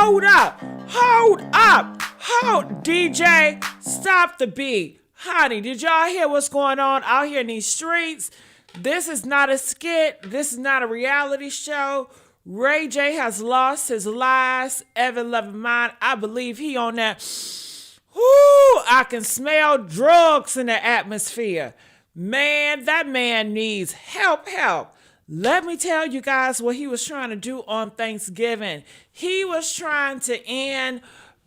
hold up, hold up, DJ, stop the beat. Honey, did y'all hear what's going on out here in these streets? This is not a skit. This is not a reality show. Ray J has lost his last ever loving mind. I believe he on that. Whoo, I can smell drugs in the atmosphere. Man, that man needs help. Let me tell you guys what he was trying to do on Thanksgiving. He was trying to end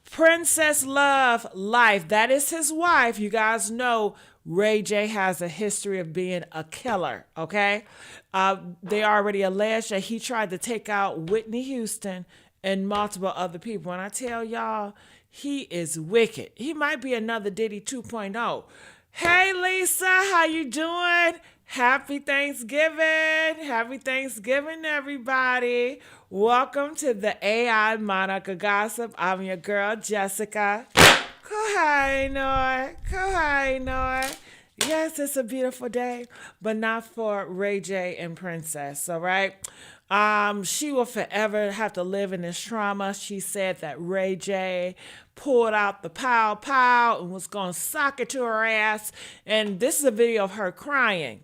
Princess Love life. That is his wife. You guys know Ray J has a history of being a killer, okay? They already alleged that he tried to take out Whitney Houston and multiple other people. And I tell y'all, he is wicked. He might be another Diddy 2.0. Hey, Lisa, how you doing? Happy Thanksgiving. Happy Thanksgiving, everybody. Welcome to the AI Monica Gossip. I'm your girl, Jessica. Kohainoi. Yes, it's a beautiful day, but not for Ray J and Princess, all right? She will forever have to live in this trauma. She said that Ray J pulled out the pow and was going to sock it to her ass. And this is a video of her crying.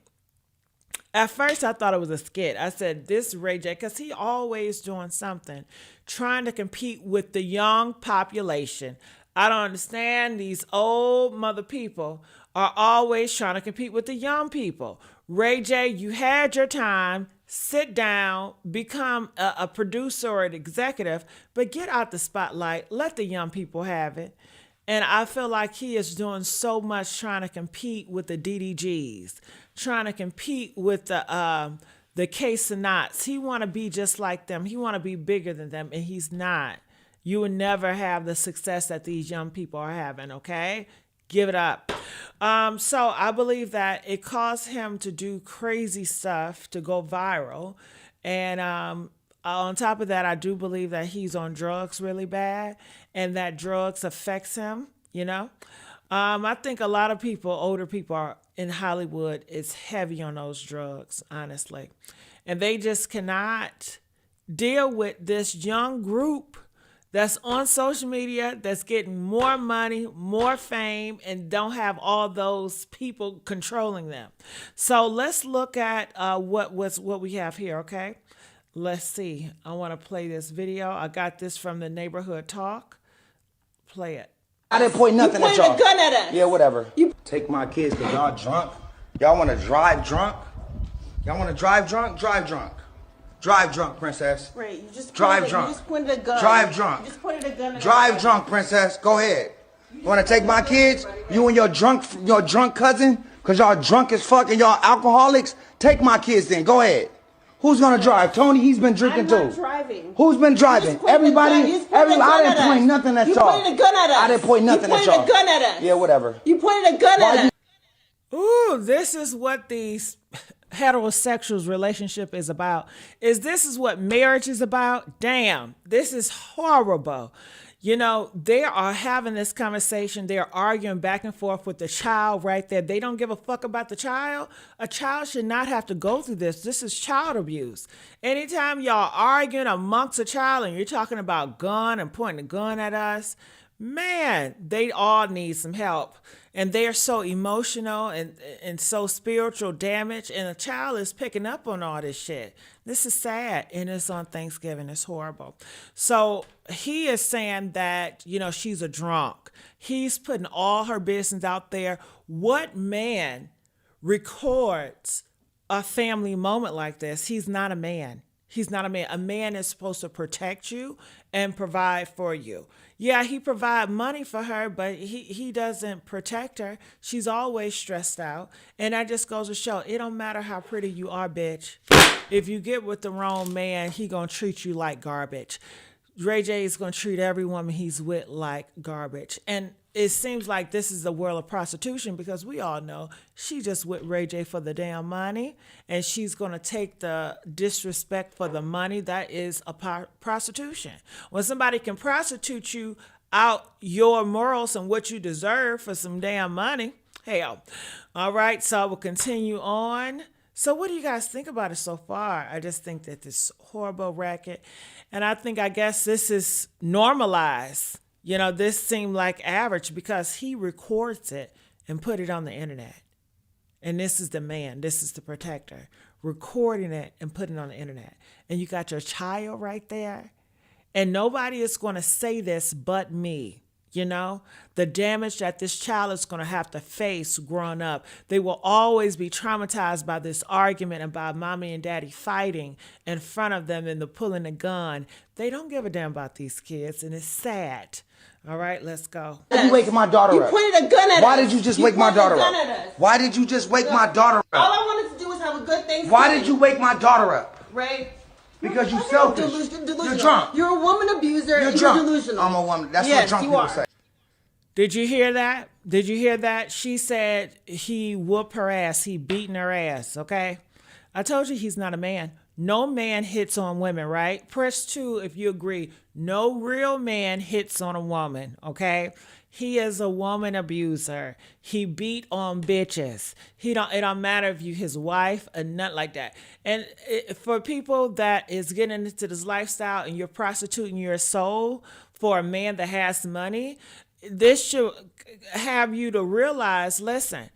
At first, I thought it was a skit. I said, this Ray J, because he always doing something, trying to compete with the young population. I don't understand. These old mother people are always trying to compete with the young people. Ray J, you had your time. Sit down, become a producer or an executive, but get out the spotlight. Let the young people have it. And I feel like he is doing so much trying to compete with the DDGs, trying to compete with the K-Sonots. He want to be just like them. He want to be bigger than them, and he's not. You will never have the success that these young people are having, okay? Give it up. So I believe that it caused him to do crazy stuff to go viral. And on top of that, I do believe that he's on drugs really bad and that drugs affects him, you know. I think a lot of people, older people are in Hollywood, is heavy on those drugs, honestly. And they just cannot deal with this young group that's on social media, that's getting more money, more fame, and don't have all those people controlling them. So let's look at what we have here, okay? Let's see. I want to play this video. I got this from the Neighborhood Talk. Play it. I didn't point nothing at y'all. You pointed a gun at us. Yeah, whatever. You take my kids because y'all drunk. Y'all want to drive drunk? Y'all want to drive drunk? Drive drunk. Drive drunk, princess. Right, you just drive drunk. You just pointed a gun. Drive drunk. You just pointed a gun. Drive drunk, princess. Go ahead. You want to take my kids? You and your drunk cousin? Cause y'all drunk as fuck and y'all alcoholics? Take my kids then. Go ahead. Who's gonna drive? Tony, he's been drinking too. I'm not driving. Who's been driving? Everybody. I didn't point nothing at y'all. You pointed a gun at us. I didn't point nothing at y'all. You pointed a gun at us. Yeah, whatever. You pointed a gun at us. Ooh, this is what these heterosexuals relationship is about. This is what marriage is about? Damn, this is horrible. You know, they are having this conversation. They're arguing back and forth with the child right there. They don't give a fuck about the child. A child should not have to go through this. This is child abuse. Anytime y'all arguing amongst a child and you're talking about gun and pointing a gun at us, man, they all need some help. And they are so emotional and so spiritual damage. And a child is picking up on all this shit. This is sad. And it's on Thanksgiving. It's horrible. So he is saying that, you know, she's a drunk. He's putting all her business out there. What man records a family moment like this? He's not a man. He's not a man. A man is supposed to protect you and provide for you. Yeah, he provide money for her, but he doesn't protect her. She's always stressed out. And that just goes to show, it don't matter how pretty you are, bitch. If you get with the wrong man, he gonna treat you like garbage. Ray J is gonna treat every woman he's with like garbage. And it seems like this is the world of prostitution because we all know she just with Ray J for the damn money, and she's going to take the disrespect for the money. That is a prostitution. When somebody can prostitute you out your morals and what you deserve for some damn money, hell. All right, so I will continue on. So what do you guys think about it so far? I just think that this horrible racket, and I guess this is normalized. This seemed like average because he records it and put it on the internet. And this is the man, this is the protector, recording it and putting it on the internet. And you got your child right there. And nobody is going to say this but me. The damage that this child is going to have to face growing up. They will always be traumatized by this argument and by mommy and daddy fighting in front of them and the pulling a gun. They don't give a damn about these kids, and it's sad. All right, let's go. Why are you waking my daughter up? You pointed a gun at us. Why did you just wake my daughter pointed a up? gun at us. Why did you just wake my daughter All up? I wanted to do was have a good Thanksgiving. Why did you wake my daughter up? Ray? Because you Okay, selfish. delusional. You're drunk. You're a woman abuser. You're and drunk. You're delusional. I'm a woman. That's Yes, what drunk you people are. say. Did you hear that? Did you hear that? She said he whooped her ass. He beating her ass, okay? I told you he's not a man. No man hits on women, right? Press 2 if you agree. No real man hits on a woman, okay? He is a woman abuser. He beat on bitches. It don't matter if you his wife or nothing like that. And for people that is getting into this lifestyle and you're prostituting your soul for a man that has money, this should have you to realize, listen,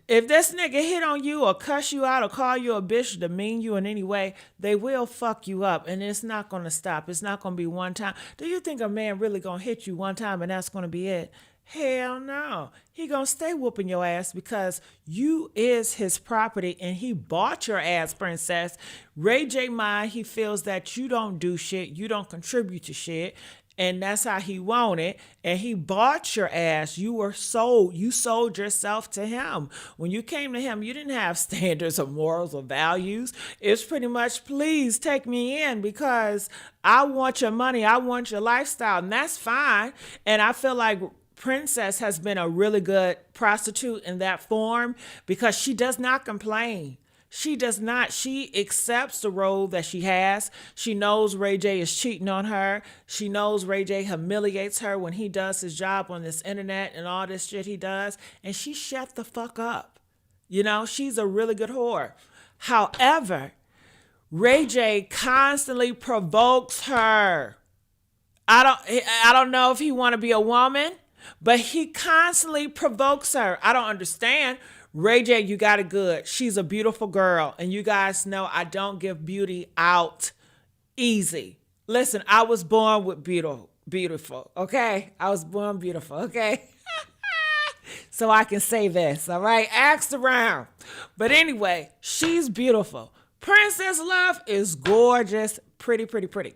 if this nigga hit on you or cuss you out or call you a bitch or demean you in any way, they will fuck you up, and it's not going to stop. It's not going to be one time. Do you think a man really going to hit you one time and that's going to be it? Hell no. He going to stay whooping your ass because you is his property and he bought your ass, princess. Ray J mind, he feels that you don't do shit. You don't contribute to shit. And that's how he wanted. And he bought your ass. You sold yourself to him. When you came to him, you didn't have standards or morals or values. It's pretty much, please take me in because I want your money. I want your lifestyle. And that's fine. And I feel like Princess has been a really good prostitute in that form because she does not complain. She does not. She accepts the role that she has. She knows Ray J is cheating on her. She knows Ray J humiliates her when he does his job on this internet and all this shit he does. And she shut the fuck up. She's a really good whore. However, Ray J constantly provokes her. I don't know if he want to be a woman, but he constantly provokes her. I don't understand. Ray J, you got it good. She's a beautiful girl. And you guys know I don't give beauty out easy. Listen, I was born with beautiful, okay? I was born beautiful, okay? So I can say this, all right? Ask around. But anyway, she's beautiful. Princess Love is gorgeous, pretty.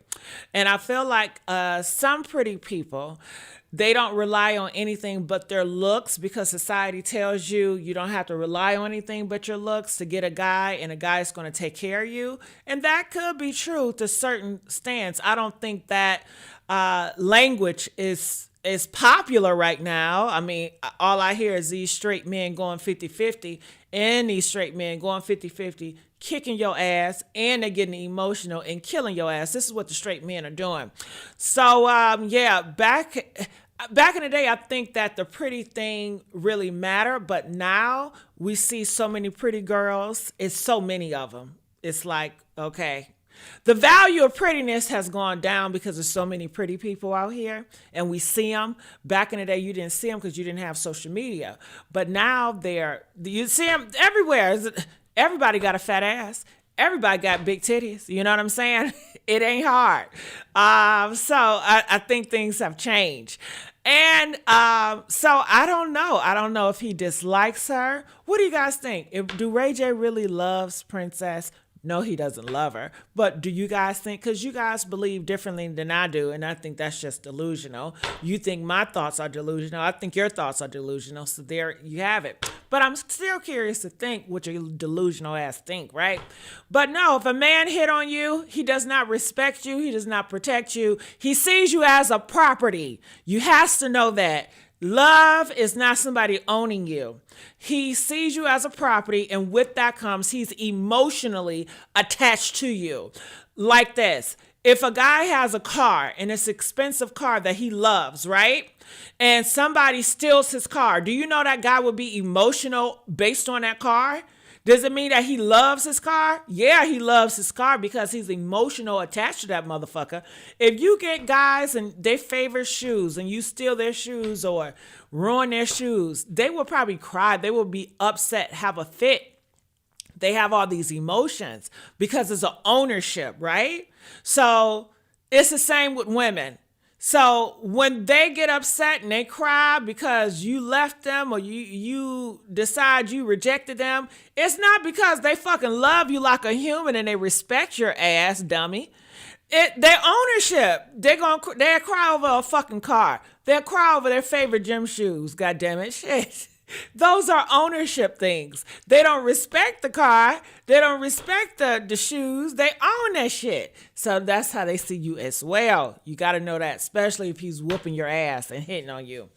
And I feel like some pretty people, they don't rely on anything but their looks because society tells you don't have to rely on anything but your looks to get a guy, and a guy is going to take care of you. And that could be true to certain stands. I don't think that language is popular right now. I mean, all I hear is these straight men going 50-50 and these straight men going 50-50, kicking your ass, and they're getting emotional and killing your ass. This is what the straight men are doing. So, back in the day, I think that the pretty thing really mattered, but now we see so many pretty girls. It's so many of them. It's like, okay. The value of prettiness has gone down because there's so many pretty people out here and we see them. Back in the day, you didn't see them because you didn't have social media. But now you see them everywhere. Everybody got a fat ass. Everybody got big titties. You know what I'm saying? It ain't hard. So I think things have changed. And so I don't know. I don't know if he dislikes her. What do you guys think? Do Ray J really loves Princess? No, he doesn't love her. But do you guys think, because you guys believe differently than I do, and I think that's just delusional. You think my thoughts are delusional. I think your thoughts are delusional. So there you have it. But I'm still curious to think what your delusional ass think, right? But no, if a man hit on you, he does not respect you. He does not protect you. He sees you as a property. You has to know that. Love is not somebody owning you. He sees you as a property, and with that comes he's emotionally attached to you. Like this. If a guy has a car, and it's an expensive car that he loves, right? And somebody steals his car, do you know that guy would be emotional based on that car? Does it mean that he loves his car? Yeah, he loves his car because he's emotional attached to that motherfucker. If you get guys and they favorite shoes and you steal their shoes or ruin their shoes, they will probably cry. They will be upset, have a fit. They have all these emotions because it's an ownership, right? So it's the same with women. So when they get upset and they cry because you left them or you decide you rejected them, it's not because they fucking love you like a human and they respect your ass, dummy. Their ownership. They'll cry over a fucking car. They'll cry over their favorite gym shoes. God damn it, shit. Those are ownership things. They don't respect the car. They don't respect the shoes. They own that shit. So that's how they see you as well. You got to know that, especially if he's whooping your ass and hitting on you.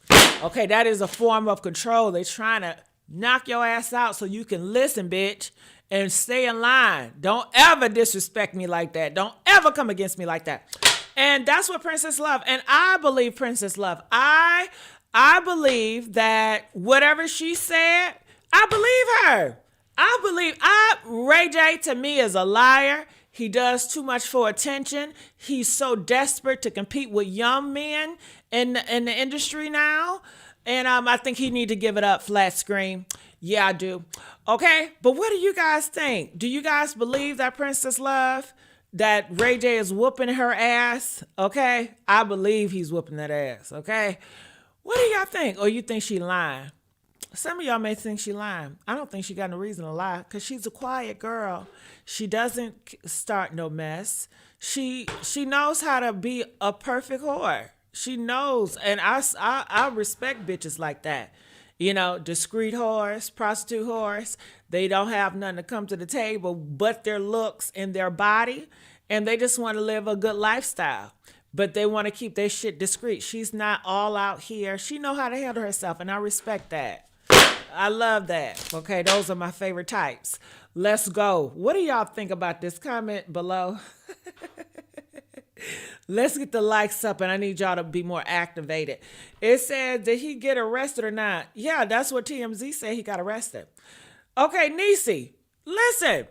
Okay, that is a form of control. They're trying to knock your ass out so you can listen, bitch, and stay in line. Don't ever disrespect me like that. Don't ever come against me like that. And that's what Princess Love. And I believe Princess Love. I believe that whatever she said, I believe her. Ray J to me is a liar. He does too much for attention. He's so desperate to compete with young men in the industry now. And I think he need to give it up, flat screen. Yeah, I do. Okay, but what do you guys think? Do you guys believe that Princess Love, that Ray J is whooping her ass? Okay, I believe he's whooping that ass. Okay. What do y'all think? Or you think she lying? Some of y'all may think she lying. I don't think she got no reason to lie because she's a quiet girl. She doesn't start no mess. She knows how to be a perfect whore. She knows, and I respect bitches like that. You know, discreet whores, prostitute whores. They don't have nothing to come to the table but their looks and their body, and they just want to live a good lifestyle. But they want to keep their shit discreet. She's not all out here. She know how to handle herself, and I respect that. I love that. Okay, those are my favorite types. Let's go. What do y'all think about this? Comment below. Let's get the likes up, and I need y'all to be more activated. It said, did he get arrested or not? Yeah, that's what TMZ said. He got arrested. Okay, Niecy, listen.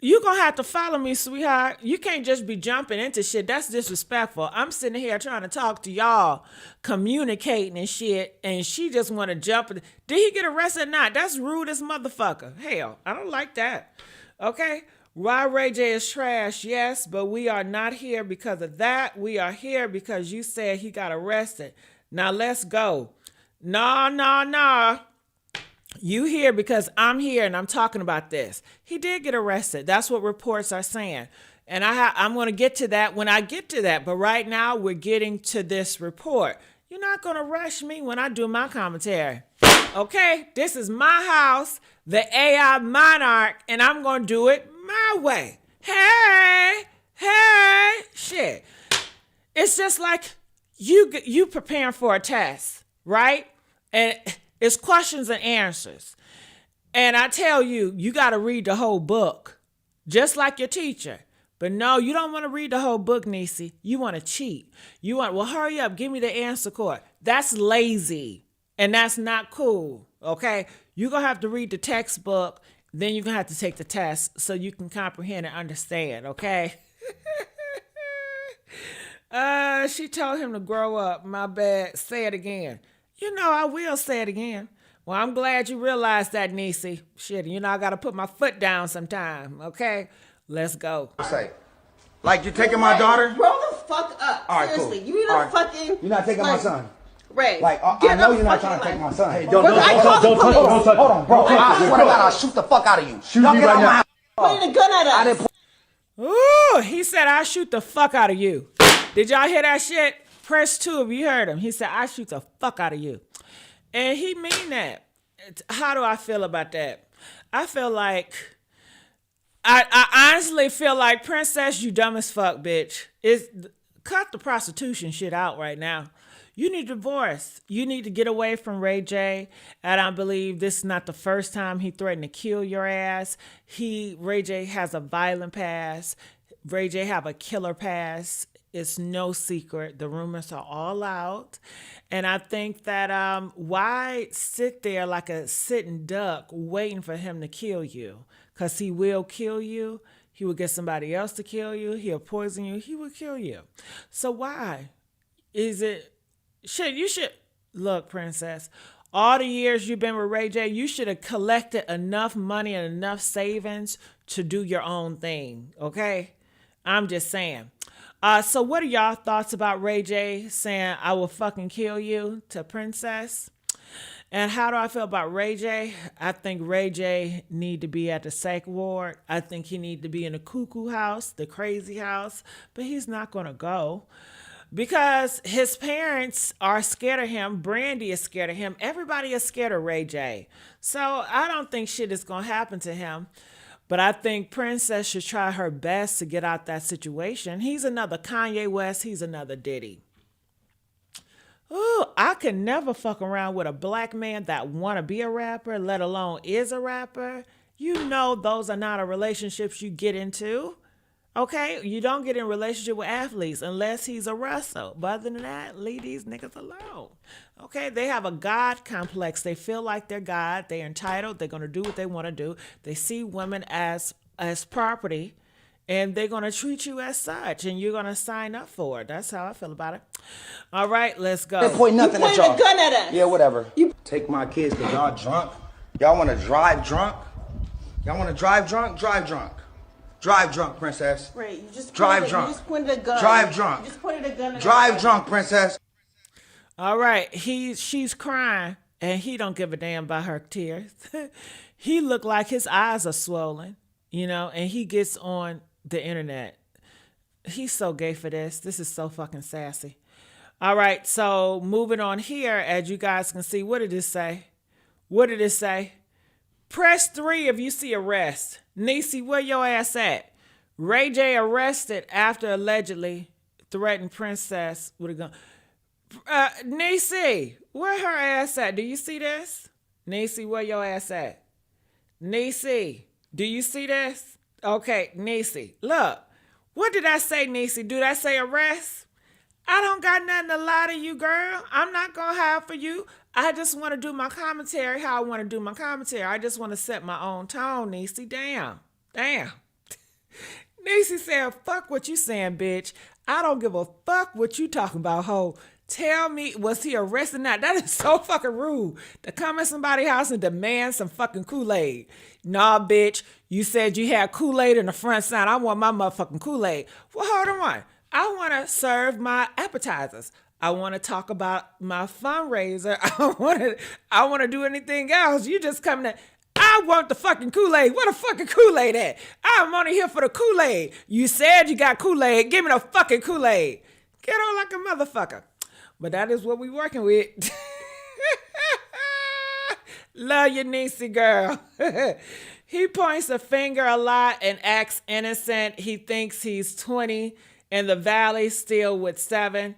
You gonna have to follow me, sweetheart. You can't just be jumping into shit. That's disrespectful. I'm sitting here trying to talk to y'all, communicating and shit, and she just want to jump. Did he get arrested or not? That's rude as motherfucker. Hell, I don't like that. Okay? Why Ray J is trash, yes, but we are not here because of that. We are here because you said he got arrested. Now let's go. Nah. You here because I'm here and I'm talking about this. He did get arrested. That's what reports are saying. And I'm going to get to that when I get to that. But right now we're getting to this report. You're not going to rush me when I do my commentary. Okay? This is my house, the AI Monarch, and I'm going to do it my way. Hey, shit. It's just like you preparing for a test, right? And it's questions and answers. And I tell you, you got to read the whole book, just like your teacher. But no, you don't want to read the whole book, Niecy. You want to cheat. You want, well, hurry up, give me the answer card. That's lazy, and that's not cool, okay? You're going to have to read the textbook, then you're going to have to take the test so you can comprehend and understand, okay? She told him to grow up. My bad. Say it again. You know, I will say it again. Well, I'm glad you realized that, Niecy. Shit, you know, I got to put my foot down sometime, okay? Let's go. Say, like you taking my daughter? Grow the fuck up. All right, seriously, cool. you need All to right. fucking. You're not taking my son. Ray. Like, I get know the you're not fucking trying to take my life. son. Hey, Don't Hold on, bro. I swear to God, I'll shoot the fuck out of you. Shoot me right now. Pointing a gun at us. I didn't. Ooh, he said, I shoot the fuck out of you. Did y'all hear that shit? Press 2 if you heard him. He said, I shoot the fuck out of you. And he mean that. How do I feel about that? I feel like, I honestly feel like, Princess, you dumb as fuck, bitch. Cut the prostitution shit out right now. You need a divorce. You need to get away from Ray J. And I believe this is not the first time he threatened to kill your ass. Ray J has a violent past. Ray J have a killer past. It's no secret. The rumors are all out. And I think that why sit there like a sitting duck waiting for him to kill you? Because he will kill you. He will get somebody else to kill you. He'll poison you. He will kill you. So why? Is it shit? You should look, princess. All the years you've been with Ray J, you should have collected enough money and enough savings to do your own thing. Okay, I'm just saying. So what are y'all thoughts about Ray J saying I will fucking kill you to Princess? And how do I feel about Ray J? I think Ray J need to be at the psych ward. I think he need to be in the cuckoo house, the crazy house, but he's not going to go because his parents are scared of him. Brandy is scared of him. Everybody is scared of Ray J. So I don't think shit is going to happen to him. But I think Princess should try her best to get out that situation. He's another Kanye West. He's another Diddy. Ooh, I could never fuck around with a black man that want to be a rapper, let alone is a rapper. You know those are not a relationships you get into. Okay? You don't get in a relationship with athletes unless he's a wrestler. But other than that, leave these niggas alone. Okay? They have a God complex. They feel like they're God. They're entitled. They're going to do what they want to do. They see women as property. And they're going to treat you as such. And you're going to sign up for it. That's how I feel about it. All right, let's go. They point nothing at y'all. You pointed a gun at us. Yeah, whatever. You take my kids because y'all drunk. Y'all want to drive drunk? Y'all want to drive drunk? Drive drunk. Drive drunk, princess. Right, you just drive pointed, drunk. You just pointed a gun. Drive drunk. You just pointed a gun at drive us. drunk, princess. All right, she's crying, and he don't give a damn about her tears. He look like his eyes are swollen, and he gets on the internet. He's so gay for this. This is so fucking sassy. All right, so moving on here, as you guys can see, what did it say? What did it say? Press 3 if you see arrest. Niecy, where your ass at? Ray J arrested after allegedly threatened Princess with a gun. Niecy, where her ass at? Do you see this? Niecy, where your ass at? Niecy, do you see this? Okay, Niecy, look. What did I say, Niecy? Did I say arrest? I don't got nothing to lie to you, girl. I'm not going to hide for you. I just want to do my commentary how I want to do my commentary. I just want to set my own tone, Niecy. Damn. Niecy said, fuck what you saying, bitch. I don't give a fuck what you talking about, ho. Tell me, was he arrested or not? That is so fucking rude to come in somebody's house and demand some fucking Kool-Aid. Nah, bitch, you said you had Kool-Aid in the front side. I want my motherfucking Kool-Aid. Well, hold on. I want to serve my appetizers. I want to talk about my fundraiser. I want to do anything else. You just come to, I want the fucking Kool-Aid. Where the fucking Kool-Aid at? I'm only here for the Kool-Aid. You said you got Kool-Aid. Give me the fucking Kool-Aid. Get on like a motherfucker. But that is what we working with. Love you, Niecy girl. He points a finger a lot and acts innocent. He thinks he's 20 in the valley, still with 7.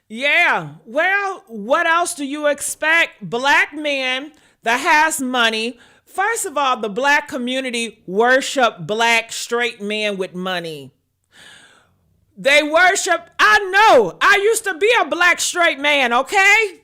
Yeah, well, what else do you expect? Black men that has money. First of all, the black community worship black straight men with money. They worship, I know, I used to be a black straight man, okay?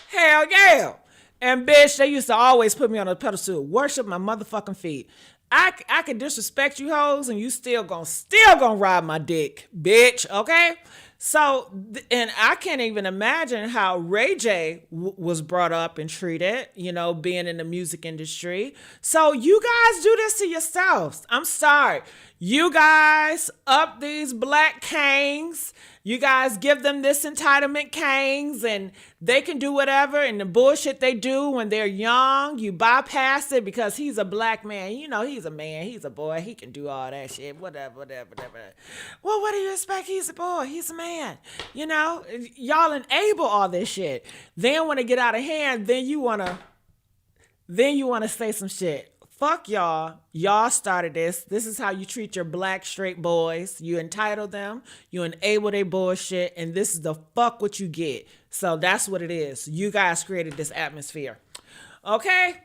Hell yeah. And bitch, they used to always put me on a pedestal, worship my motherfucking feet. I can disrespect you hoes and you still gonna ride my dick, bitch, okay? So, and I can't even imagine how Ray J was brought up and treated, being in the music industry. So you guys do this to yourselves. I'm sorry. You guys up these black kings. You guys give them this entitlement kings and they can do whatever. And the bullshit they do when they're young, you bypass it because he's a black man. He's a man. He's a boy. He can do all that shit. Whatever. Well, what do you expect? He's a boy. He's a man. Y'all enable all this shit. Then when it get out of hand, then you want to say some shit. Fuck y'all. Y'all started this. This is how you treat your black straight boys. You entitle them. You enable their bullshit. And this is the fuck what you get. So that's what it is. You guys created this atmosphere. Okay?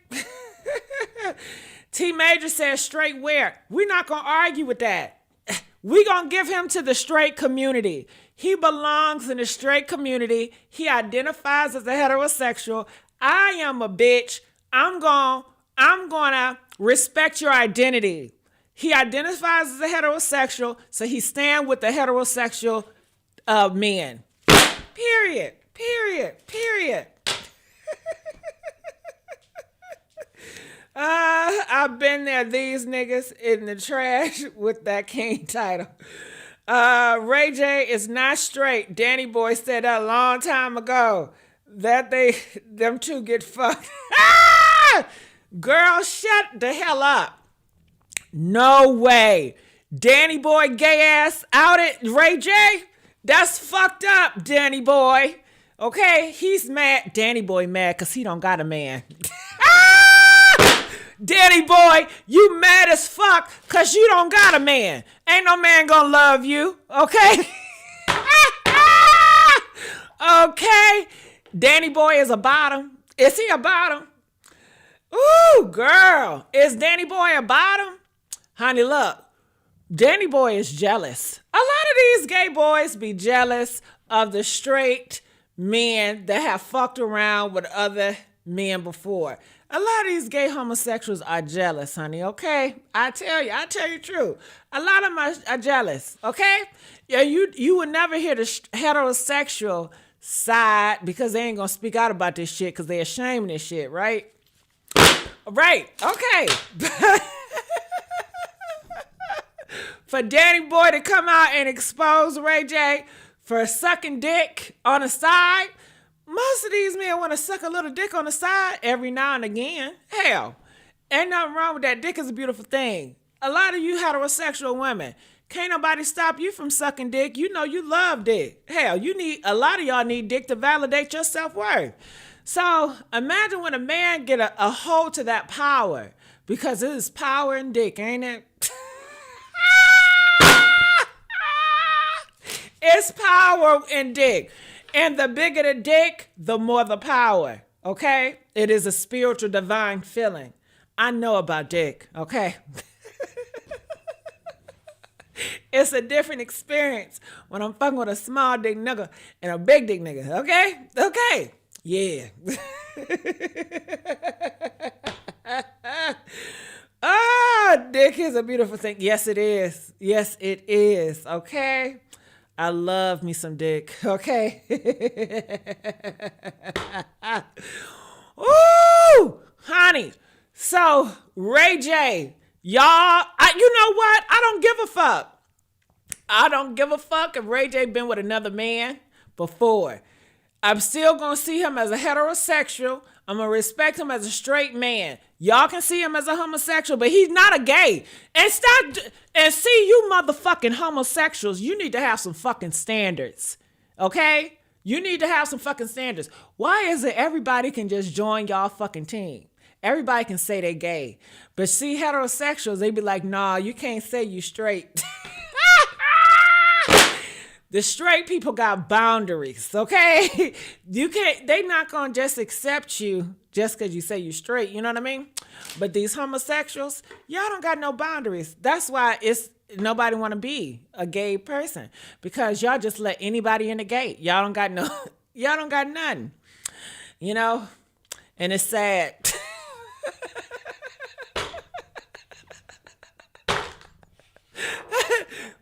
T Major says straight where? We're not going to argue with that. We gonna give him to the straight community. He belongs in the straight community. He identifies as a heterosexual. I am a bitch. I'm gonna respect your identity. He identifies as a heterosexual, so he stand with the heterosexual men. Period. I've been there, these niggas in the trash with that king title. Ray J is not straight. Danny Boy said that a long time ago. That them two get fucked. Girl, shut the hell up. No way. Danny Boy gay ass outed Ray J? That's fucked up, Danny Boy. Okay, he's mad. Danny Boy mad because he don't got a man. Danny Boy, you mad as fuck because you don't got a man. Ain't no man gonna love you, okay? Okay, Danny Boy is a bottom. Is he a bottom? Ooh, girl, is Danny Boy a bottom? Honey, look, Danny Boy is jealous. A lot of these gay boys be jealous of the straight men that have fucked around with other men before. A lot of these gay homosexuals are jealous, honey, okay? I tell you the truth. A lot of them are jealous, okay? Yeah, you would never hear the heterosexual side because they ain't gonna speak out about this shit because they're ashamed of this shit, right? Right, okay. For Danny Boy to come out and expose Ray J for sucking dick on the side, most of these men want to suck a little dick on the side every now and again. Hell, ain't nothing wrong with that. Dick is a beautiful thing. A lot of you heterosexual women, can't nobody stop you from sucking dick. You know you love dick. Hell, a lot of y'all need dick to validate your self-worth. So imagine when a man get a hold to that power, because it is power in dick, ain't it? It's power in dick. And the bigger the dick, the more the power, okay? It is a spiritual divine feeling. I know about dick, okay? It's a different experience when I'm fucking with a small dick nigga and a big dick nigga, okay? Okay, yeah. Oh, dick is a beautiful thing. Yes, it is. Yes, it is, okay? I love me some dick, okay? Ooh, honey. So, Ray J, y'all, you know what? I don't give a fuck. I don't give a fuck if Ray J been with another man before. I'm still going to see him as a heterosexual. I'm going to respect him as a straight man. Y'all can see him as a homosexual, but he's not a gay. And see, you motherfucking homosexuals, you need to have some fucking standards, okay? You need to have some fucking standards. Why is it everybody can just join y'all fucking team? Everybody can say they gay. But see, heterosexuals, they be like, nah, you can't say you straight. The straight people got boundaries, okay? They not gonna just accept you just because you say you straight, you know what I mean? But these homosexuals, y'all don't got no boundaries. That's why nobody wanna be a gay person, because y'all just let anybody in the gate. Y'all don't got nothing, you know? And it's sad.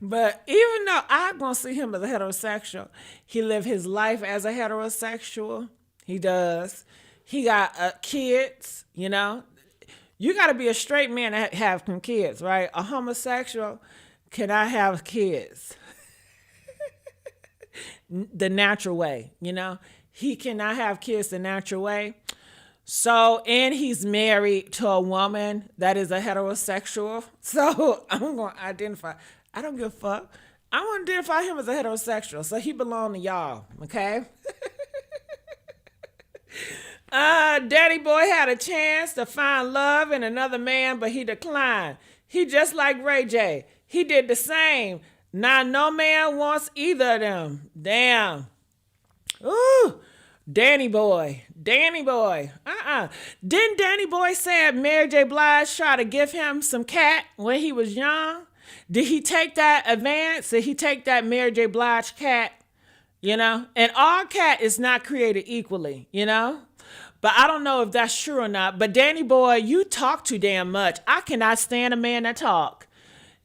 But even though I'm going to see him as a heterosexual, he live his life as a heterosexual. He does. He got kids, you know. You got to be a straight man to have some kids, right? A homosexual cannot have kids. The natural way, you know. He cannot have kids the natural way. So, and he's married to a woman that is a heterosexual. So, I'm going to identify. I don't give a fuck. I want to identify him as a heterosexual. So, he belong to y'all, okay? Daddy Boy had a chance to find love in another man, but he declined. He just like Ray J. He did the same. Now, no man wants either of them. Damn. Ooh. Danny Boy. Didn't Danny Boy say Mary J. Blige tried to give him some cat when he was young? Did he take that advance? Did he take that Mary J. Blige cat? You know? And all cat is not created equally, you know? But I don't know if that's true or not. But Danny Boy, you talk too damn much. I cannot stand a man that talk.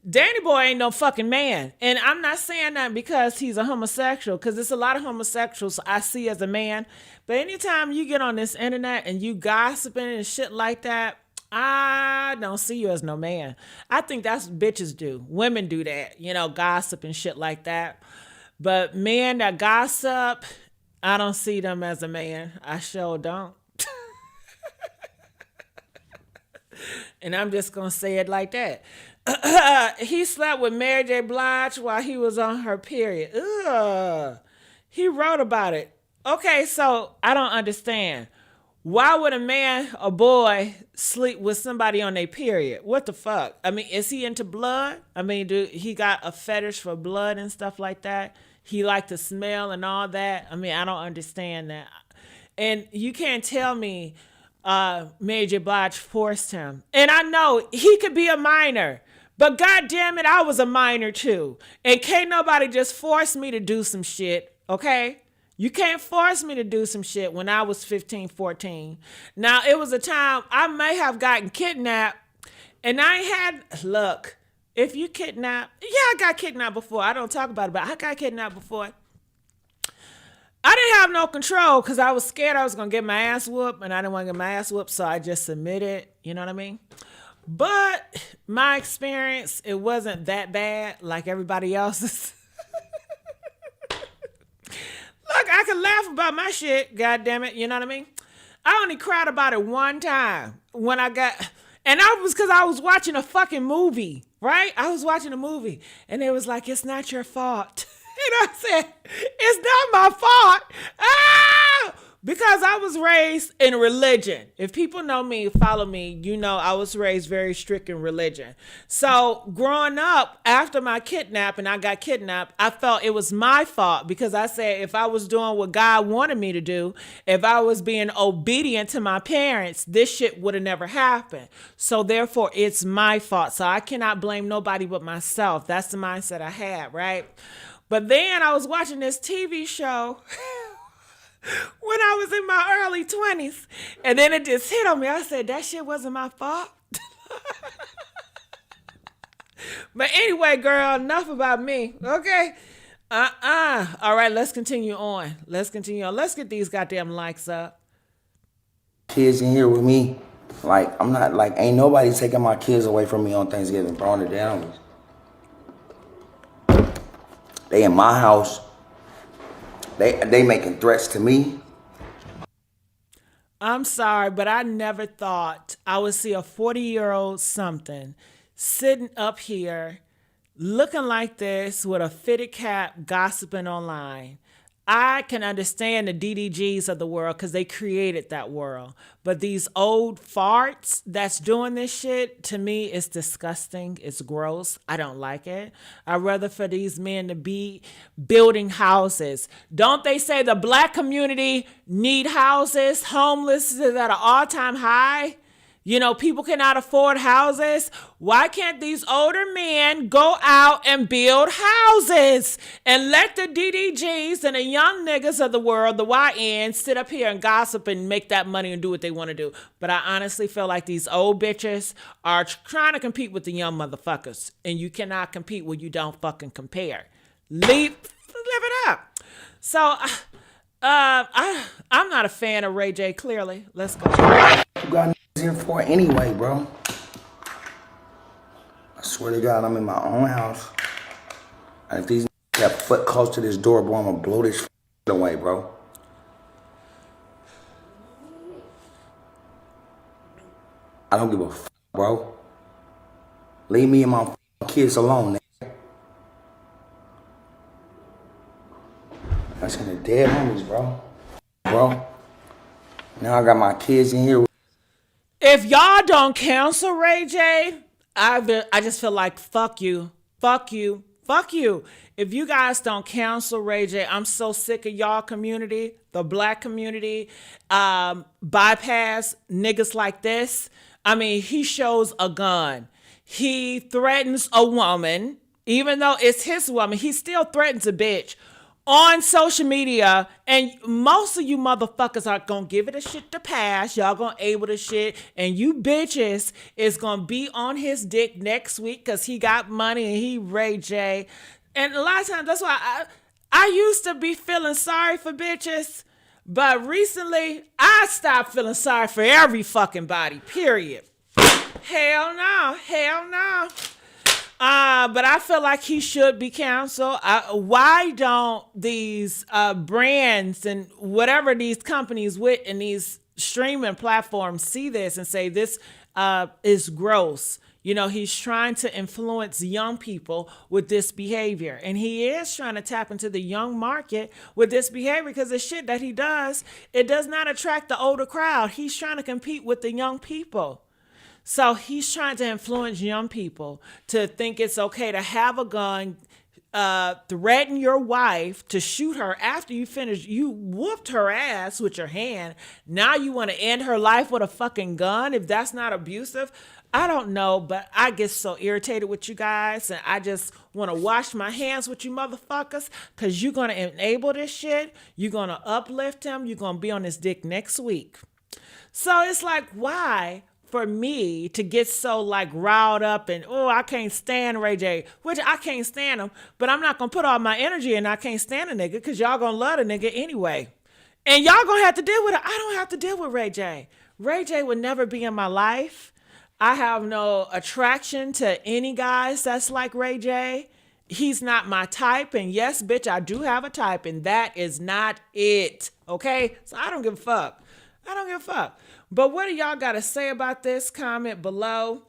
Danny Boy ain't no fucking man. And I'm not saying that because he's a homosexual, because there's a lot of homosexuals I see as a man. But anytime you get on this internet and you gossiping and shit like that, I don't see you as no man. I think that's what bitches do. Women do that, you know, gossip and shit like that. But men that gossip, I don't see them as a man. I sure don't. And I'm just going to say it like that. He slept with Mary J. Blige while he was on her period. Ugh. He wrote about it. Okay, so I don't understand. Why would a boy sleep with somebody on their period? What the fuck? I mean, is he into blood? I mean, he got a fetish for blood and stuff like that? He liked the smell and all that? I mean, I don't understand that. And you can't tell me Mary J. Blige forced him. And I know he could be a minor. But God damn it, I was a minor too. And can't nobody just force me to do some shit, okay? You can't force me to do some shit when I was 15, 14. Now, it was a time I may have gotten kidnapped, and look, if you kidnapped, yeah, I got kidnapped before. I don't talk about it, but I got kidnapped before. I didn't have no control because I was scared I was going to get my ass whooped, and I didn't want to get my ass whooped, so I just submitted, you know what I mean? But my experience, it wasn't that bad like everybody else's. Look, I can laugh about my shit, God damn it, you know what I mean? I only cried about it one time when and that was because I was watching a fucking movie, right? I was watching a movie, and it was like, it's not your fault. You know what I'm saying? It's not my fault. Ah! Because I was raised in religion. If people know me, follow me, you know I was raised very strict in religion. So growing up, after my kidnapping, I got kidnapped, I felt it was my fault because I said if I was doing what God wanted me to do, if I was being obedient to my parents, this shit would have never happened. So therefore, it's my fault. So I cannot blame nobody but myself. That's the mindset I had, right? But then I was watching this TV show when I was in my early 20s. And then it just hit on me. I said, that shit wasn't my fault. But anyway, girl, enough about me. Okay? All right, let's continue on. Let's get these goddamn likes up. Kids in here with me. Like, I'm not, like, ain't nobody taking my kids away from me on Thanksgiving, bro. On the down. They in my house. They making threats to me. I'm sorry, but I never thought I would see a 40-year-old something sitting up here looking like this with a fitted cap gossiping online. I can understand the DDGs of the world because they created that world. But these old farts that's doing this shit, to me, it's disgusting. It's gross. I don't like it. I'd rather for these men to be building houses. Don't they say the black community need houses? Homeless is at an all-time high. You know, people cannot afford houses. Why can't these older men go out and build houses and let the DDGs and the young niggas of the world, the YNs, sit up here and gossip and make that money and do what they want to do? But I honestly feel like these old bitches are trying to compete with the young motherfuckers. And you cannot compete when you don't fucking compare. Live it up. So, I'm not a fan of Ray J, clearly. Let's go. You got here for anyway, bro. I swear to God, I'm in my own house. And if these have foot close to this door, bro, I'm gonna blow this away, bro. I don't give a bro. Leave me and my kids alone. That's in the dead homies, bro. Now I got my kids in here. If y'all don't cancel Ray J, I just feel like fuck you. If you guys don't cancel Ray J, I'm so sick of y'all community, the black community, bypass niggas like this. I mean, he shows a gun. He threatens a woman, even though it's his woman, he still threatens a bitch on social media. And most of you motherfuckers are gonna give it a shit to pass. Y'all gonna able to shit. And you bitches is gonna be on his dick next week because he got money and he Ray J. And a lot of times, that's why I used to be feeling sorry for bitches. But recently, I stopped feeling sorry for every fucking body, period. Hell no. But I feel like he should be canceled. Why don't these brands and whatever these companies with and these streaming platforms see this and say this is gross? You know, he's trying to influence young people with this behavior. And he is trying to tap into the young market with this behavior because the shit that he does, it does not attract the older crowd. He's trying to compete with the young people. So he's trying to influence young people to think it's okay to have a gun, threaten your wife to shoot her after you whooped her ass with your hand. Now you want to end her life with a fucking gun if that's not abusive. I don't know, but I get so irritated with you guys, and I just want to wash my hands with you motherfuckers because you're going to enable this shit. You're going to uplift him. You're going to be on his dick next week. So it's like, why for me to get so like riled up and, oh, I can't stand Ray J, which I can't stand him, but I'm not going to put all my energy in I can't stand a nigga because y'all going to love a nigga anyway. And y'all going to have to deal with it. I don't have to deal with Ray J. Ray J would never be in my life. I have no attraction to any guys that's like Ray J. He's not my type. And yes, bitch, I do have a type. And that is not it. Okay? So I don't give a fuck. But what do y'all got to say about this? Comment below.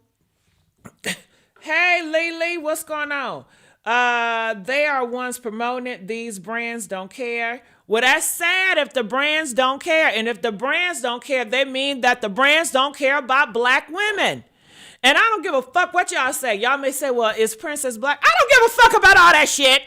Hey, Lily, what's going on? They are ones promoting it. These brands don't care. Well, that's sad if the brands don't care. And if the brands don't care, they mean that the brands don't care about black women. And I don't give a fuck what y'all say. Y'all may say, well, is Princess black? I don't give a fuck about all that shit.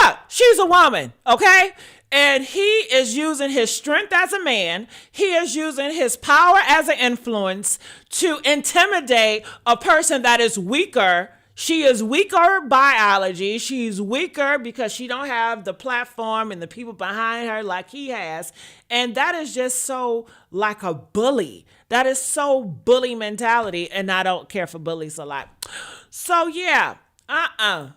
Look, she's a woman, okay? And he is using his strength as a man. He is using his power as an influence to intimidate a person that is weaker. She is weaker biology. She's weaker because she don't have the platform and the people behind her like he has. And that is just so like a bully. That is so bully mentality. And I don't care for bullies a lot. So yeah, so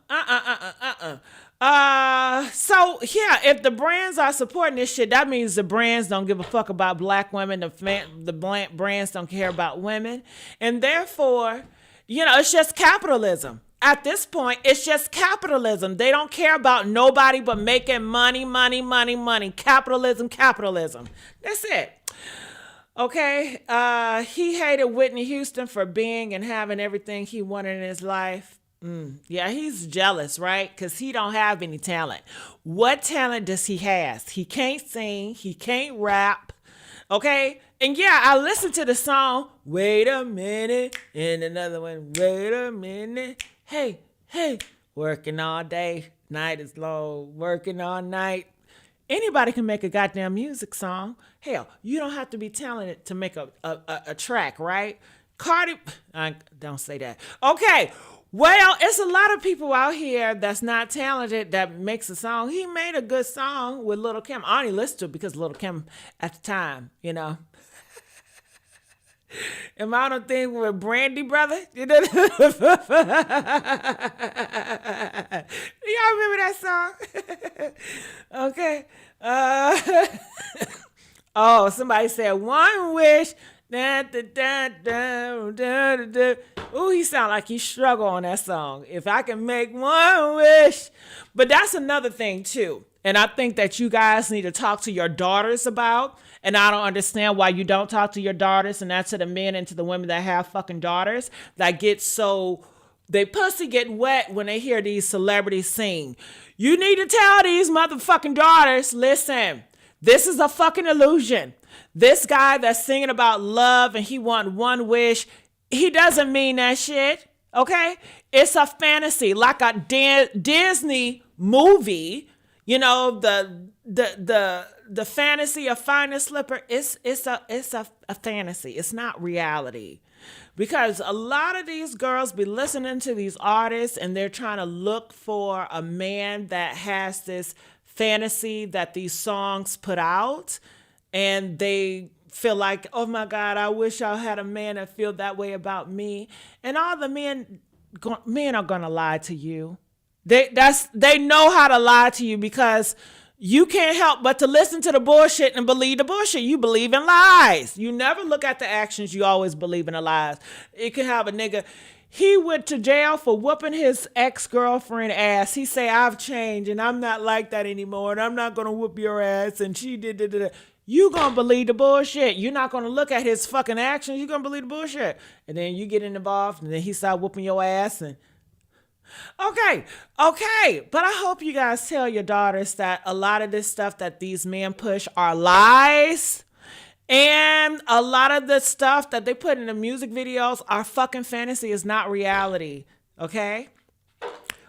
yeah, if the brands are supporting this shit, that means the brands don't give a fuck about black women. The brands don't care about women. And therefore, you know, it's just capitalism. At this point, it's just capitalism. They don't care about nobody but making money. Capitalism. That's it. Okay. He hated Whitney Houston for being and having everything he wanted in his life. Yeah, he's jealous, right? Because he don't have any talent. What talent does he have? He can't sing. He can't rap. Okay? And yeah, I listened to the song, wait a minute, and another one, wait a minute. Hey, working all day, night is long, working all night. Anybody can make a goddamn music song. Hell, you don't have to be talented to make a track, right? Don't say that. Okay, well, it's a lot of people out here that's not talented that makes a song. He made a good song with Lil' Kim. I only listened to it because Lil' Kim at the time, you know. Am I on a thing with Brandy, brother? You know? Y'all remember that song? Okay. Oh, somebody said one wish. Ooh, he sound like he struggled on that song. If I can make one wish. But that's another thing too. And I think that you guys need to talk to your daughters about. And I don't understand why you don't talk to your daughters, and that's to the men and to the women that have fucking daughters that get so, they pussy get wet when they hear these celebrities sing. You need to tell these motherfucking daughters, listen, this is a fucking illusion. This guy that's singing about love and he want one wish, he doesn't mean that shit, okay? It's a fantasy, like a Disney movie, you know, the the fantasy of finding a slipper, it's a fantasy. It's not reality. Because a lot of these girls be listening to these artists and they're trying to look for a man that has this fantasy that these songs put out, and they feel like, oh my God, I wish I had a man that feel that way about me. And all the men are gonna lie to you. They know how to lie to you, because you can't help but to listen to the bullshit and believe the bullshit. You believe in lies. You never look at the actions. You always believe in the lies. It can have a nigga. He went to jail for whooping his ex-girlfriend ass. He say, I've changed and I'm not like that anymore and I'm not going to whoop your ass and she did. You going to believe the bullshit. You're not going to look at his fucking actions. You're going to believe the bullshit. And then you get involved and then he start whooping your ass and Okay. But I hope you guys tell your daughters that a lot of this stuff that these men push are lies. And a lot of the stuff that they put in the music videos are fucking fantasy, is not reality. Okay?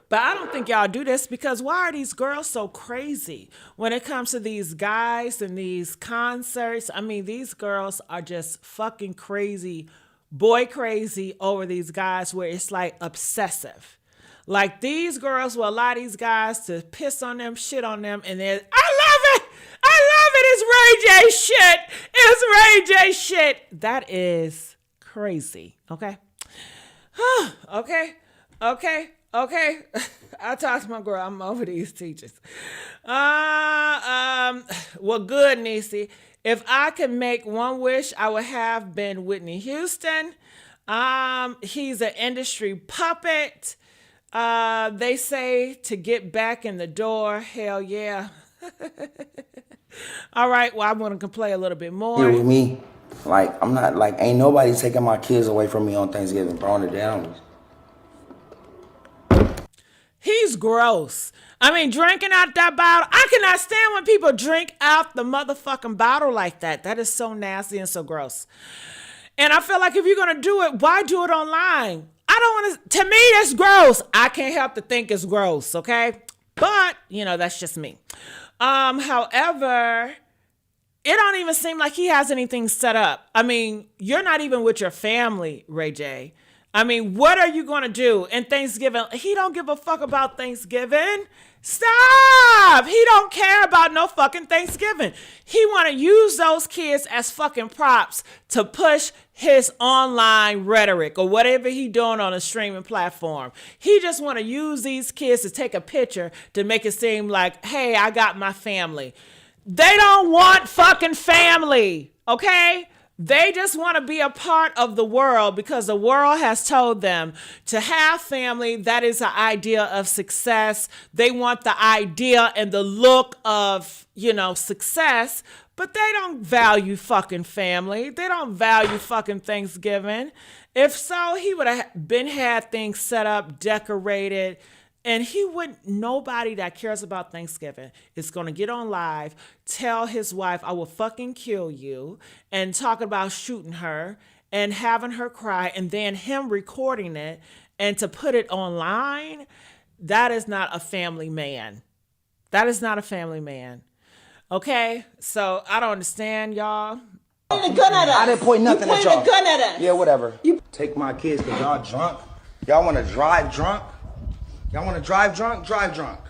But I don't think y'all do this, because why are these girls so crazy when it comes to these guys and these concerts? I mean, these girls are just fucking crazy, boy crazy over these guys, where it's like obsessive. Like, these girls will allow these guys to piss on them, shit on them, and then, I love it! It's Ray J shit! It's Ray J shit! That is crazy, okay? Okay. I talked to my girl. I'm over these teachers. Well, good, Niecy. If I could make one wish, I would have been Whitney Houston. He's an industry puppet. They say to get back in the door. Hell yeah. All right. Well, I'm going to play a little bit more. Here with me, like, I'm not, like, ain't nobody taking my kids away from me on Thanksgiving, bro, on the down. He's gross. I mean, drinking out that bottle. I cannot stand when people drink out the motherfucking bottle like that. That is so nasty and so gross. And I feel like if you're going to do it, why do it online? I don't want to me, that's gross. I can't help to think it's gross, okay? But, that's just me. However, it don't even seem like he has anything set up. I mean, you're not even with your family, Ray J. I mean, what are you going to do in Thanksgiving? He don't give a fuck about Thanksgiving. Stop! He don't care about no fucking Thanksgiving. He want to use those kids as fucking props to push his online rhetoric or whatever he doing on a streaming platform. He just want to use these kids to take a picture to make it seem like, hey, I got my family. They don't want fucking family, okay? They just want to be a part of the world because the world has told them to have family. That is the idea of success. They want the idea and the look of, success, but they don't value fucking family. They don't value fucking Thanksgiving. If so, he would have had things set up, decorated, and nobody that cares about Thanksgiving is going to get on live, tell his wife, I will fucking kill you, and talk about shooting her and having her cry, and then him recording it and to put it online. That is not a family man. That is not a family man. Okay? So I don't understand, y'all. Pointing a gun at us. I didn't point nothing at y'all. You pointed a gun at us. Yeah, whatever. You take my kids because y'all drunk. Y'all want to drive drunk? Y'all want to drive drunk? Drive drunk.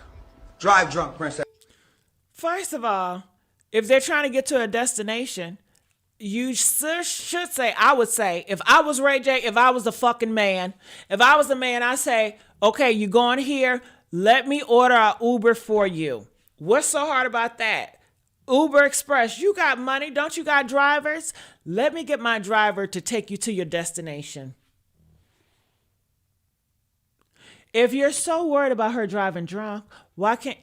Drive drunk, princess. First of all, if they're trying to get to a destination, you should say, I would say, if I was Ray J, if I was the fucking man, if I was the man, I say, okay, you going here, let me order an Uber for you. What's so hard about that? Uber Express, you got money, don't you got drivers? Let me get my driver to take you to your destination. If you're so worried about her driving drunk, why can't...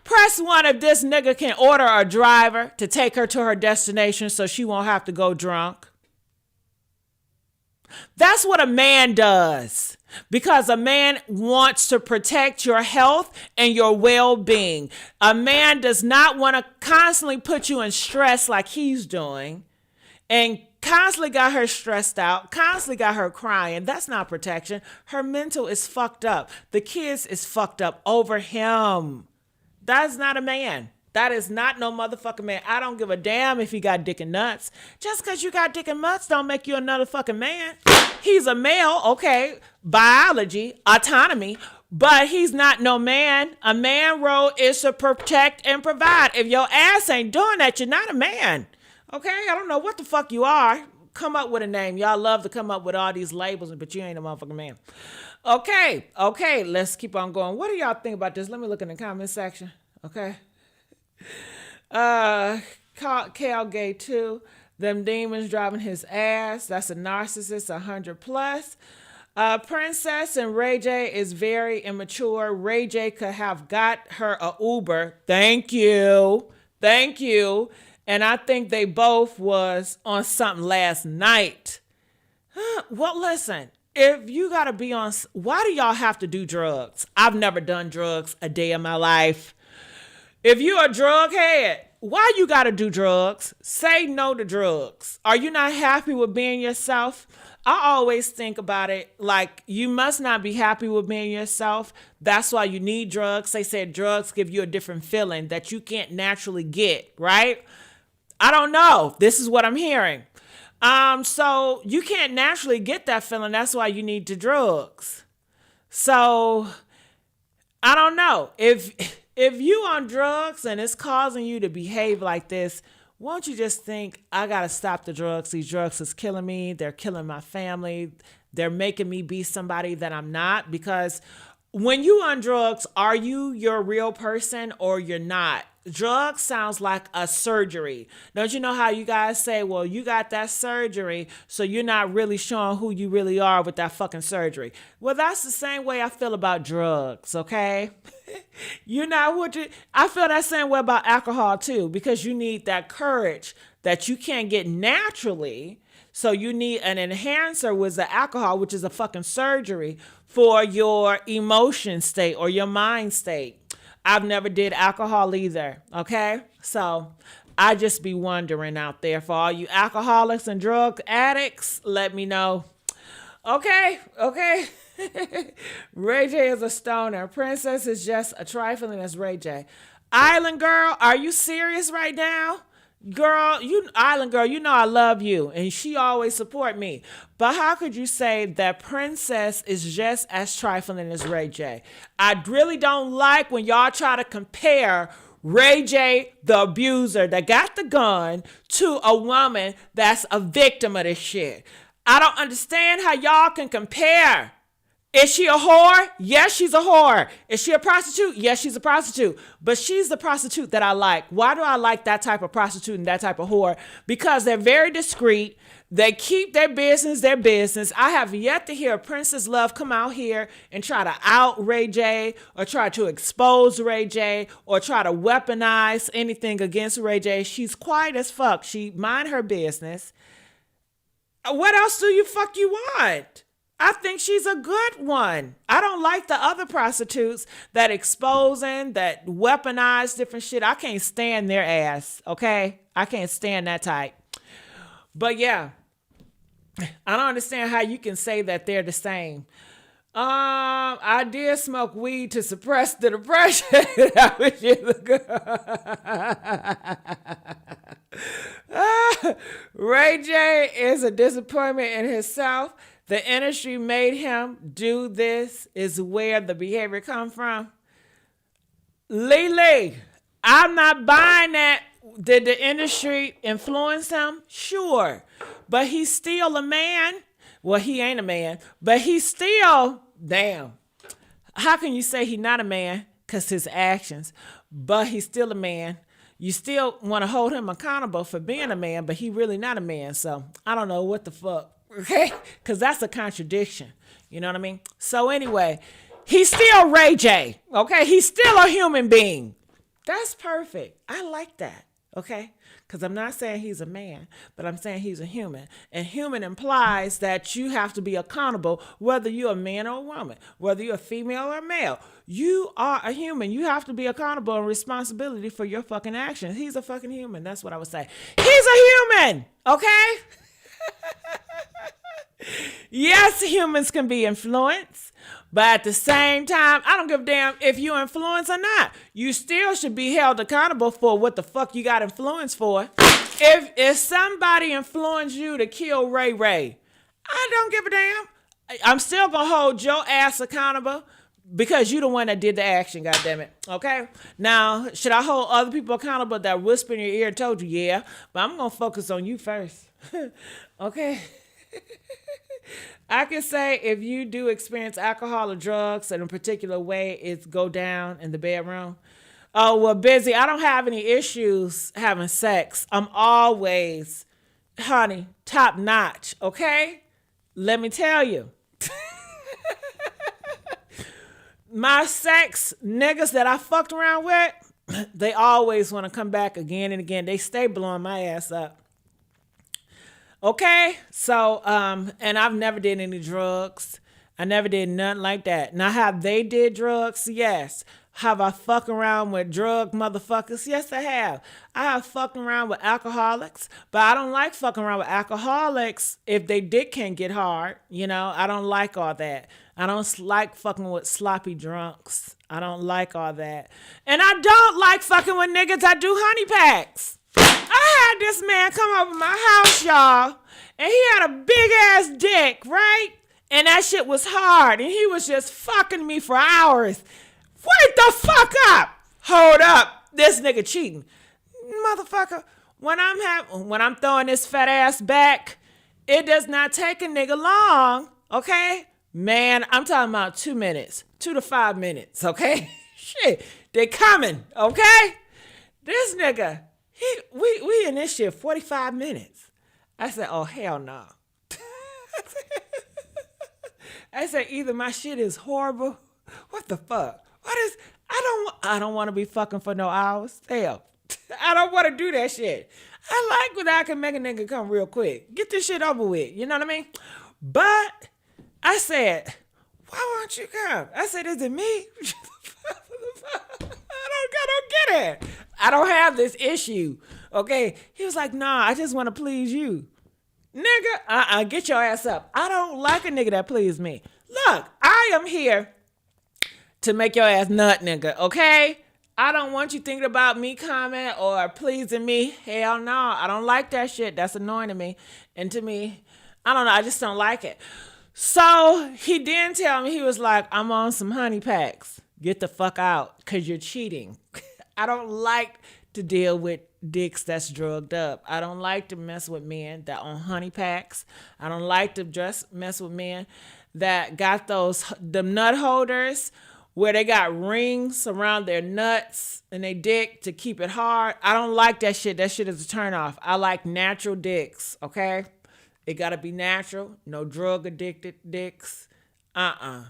press 1 if this nigga can order a driver to take her to her destination so she won't have to go drunk. That's what a man does. Because a man wants to protect your health and your well-being. A man does not want to constantly put you in stress like he's doing and constantly got her stressed out, constantly got her crying. That's not protection. Her mental is fucked up. The kids is fucked up over him. That's not a man. That is not no motherfucking man. I don't give a damn if he got dick and nuts. Just because you got dick and nuts don't make you another fucking man. He's a male, okay, biology, autonomy, but he's not no man. A man role is to protect and provide. If your ass ain't doing that, you're not a man. Okay? I don't know what the fuck you are. Come up with a name. Y'all love to come up with all these labels, but you ain't a motherfucking man. Okay, let's keep on going. What do y'all think about this? Let me look in the comment section. Okay. Cal Gay 2. Them demons driving his ass. That's a narcissist, 100 plus. Princess and Ray J is very immature. Ray J could have got her a Uber. Thank you. And I think they both was on something last night. Well, listen, if you got to be on, why do y'all have to do drugs? I've never done drugs a day in my life. If you're a drug head, why you got to do drugs? Say no to drugs. Are you not happy with being yourself? I always think about it like you must not be happy with being yourself. That's why you need drugs. They said drugs give you a different feeling that you can't naturally get, right? I don't know. This is what I'm hearing. So you can't naturally get that feeling. That's why you need the drugs. So I don't know. If you on drugs and it's causing you to behave like this, won't you just think, I got to stop the drugs. These drugs is killing me. They're killing my family. They're making me be somebody that I'm not. Because when you on drugs, are you your real person or you're not? Drugs sounds like a surgery. Don't you know how you guys say, well, you got that surgery, so you're not really showing who you really are with that fucking surgery. Well, that's the same way I feel about drugs, okay? You're not what you, I feel that same way about alcohol too, because you need that courage that you can't get naturally. So you need an enhancer with the alcohol, which is a fucking surgery for your emotion state or your mind state. I've never did alcohol either, okay? So I just be wondering out there for all you alcoholics and drug addicts, let me know. Okay. Ray J is a stoner. Princess is just a trifling as Ray J. Island girl, are you serious right now? Girl, Island girl, you know I love you and she always support me. But how could you say that Princess is just as trifling as Ray J? I really don't like when y'all try to compare Ray J, the abuser that got the gun, to a woman that's a victim of this shit. I don't understand how y'all can compare. Is she a whore? Yes, she's a whore. Is she a prostitute? Yes, she's a prostitute. But she's the prostitute that I like. Why do I like that type of prostitute and that type of whore? Because they're very discreet. They keep their business. I have yet to hear Princess Love come out here and try to out Ray J or try to expose Ray J or try to weaponize anything against Ray J. She's quiet as fuck. She mind her business. What else do you want? I think she's a good one. I don't like the other prostitutes that exposing, that weaponize different shit. I can't stand their ass, okay? I can't stand that type. But yeah, I don't understand how you can say that they're the same. I did smoke weed to suppress the depression. That was years ago. Ray J is a disappointment in himself. The industry made him do this is where the behavior come from. Lily, I'm not buying that. Did the industry influence him? Sure. But he's still a man. Well, he ain't a man, but he's still, damn. How can you say he's not a man? Because his actions, but he's still a man. You still want to hold him accountable for being a man, but he really not a man. So I don't know what the fuck. Okay, because that's a contradiction. You know what I mean? So anyway, he's still Ray J. Okay, he's still a human being. That's perfect. I like that. Okay, because I'm not saying he's a man, but I'm saying he's a human. And human implies that you have to be accountable, whether you're a man or a woman, whether you're a female or a male. You are a human. You have to be accountable and responsibility for your fucking actions. He's a fucking human. That's what I would say. He's a human. Okay. Yes, humans can be influenced, But at the same time, I don't give a damn if you influence or not. You still should be held accountable for what the fuck you got influence for. If somebody influenced you to kill Ray Ray, I don't give a damn. I'm still gonna hold your ass accountable because you the one that did the action, goddammit. Okay? Now, should I hold other people accountable that whisper in your ear and told you? Yeah. But I'm gonna focus on you first. Okay? I can say if you do experience alcohol or drugs in a particular way, it's go down in the bedroom. Oh, well, busy. I don't have any issues having sex. I'm always, honey, top notch. Okay? Let me tell you. My sex niggas that I fucked around with, they always want to come back again and again. They stay blowing my ass up. Okay? So, and I've never did any drugs. I never did nothing like that. Now, have they did drugs? Yes. Have I fucked around with drug motherfuckers? Yes, I have. I have fucked around with alcoholics, but I don't like fucking around with alcoholics if they dick can't get hard. You know, I don't like all that. I don't like fucking with sloppy drunks. I don't like all that. And I don't like fucking with niggas that do honey packs. I had this man come over my house, y'all, and he had a big ass dick, right? And that shit was hard, and he was just fucking me for hours. Wait the fuck up! Hold up, this nigga cheating, motherfucker. When I'm throwing this fat ass back, it does not take a nigga long, okay? Man, I'm talking about 2 minutes, 2 to 5 minutes, okay? Shit, they coming, okay? This nigga, we in this shit 45 minutes. I said, oh hell no. I said either my shit is horrible. What the fuck? I don't want to be fucking for no hours. Hell, I don't want to do that shit. I like when I can make a nigga come real quick. Get this shit over with. You know what I mean? But I said, why won't you come? I said, is it me? I don't get it. I don't have this issue. Okay. He was like, nah, I just want to please you. Nigga, get your ass up. I don't like a nigga that please me. Look, I am here to make your ass nut, nigga, okay? I don't want you thinking about me coming or pleasing me. Hell no, I don't like that shit. That's annoying to me. And to me, I don't know, I just don't like it. So he didn't tell me, he was like, I'm on some honey packs. Get the fuck out, because you're cheating. I don't like to deal with dicks that's drugged up. I don't like to mess with men that on honey packs. I don't like to just mess with men that got them nut holders where they got rings around their nuts and they dick to keep it hard. I don't like that shit. That shit is a turn off. I like natural dicks, okay? It gotta be natural. No drug addicted dicks. I'm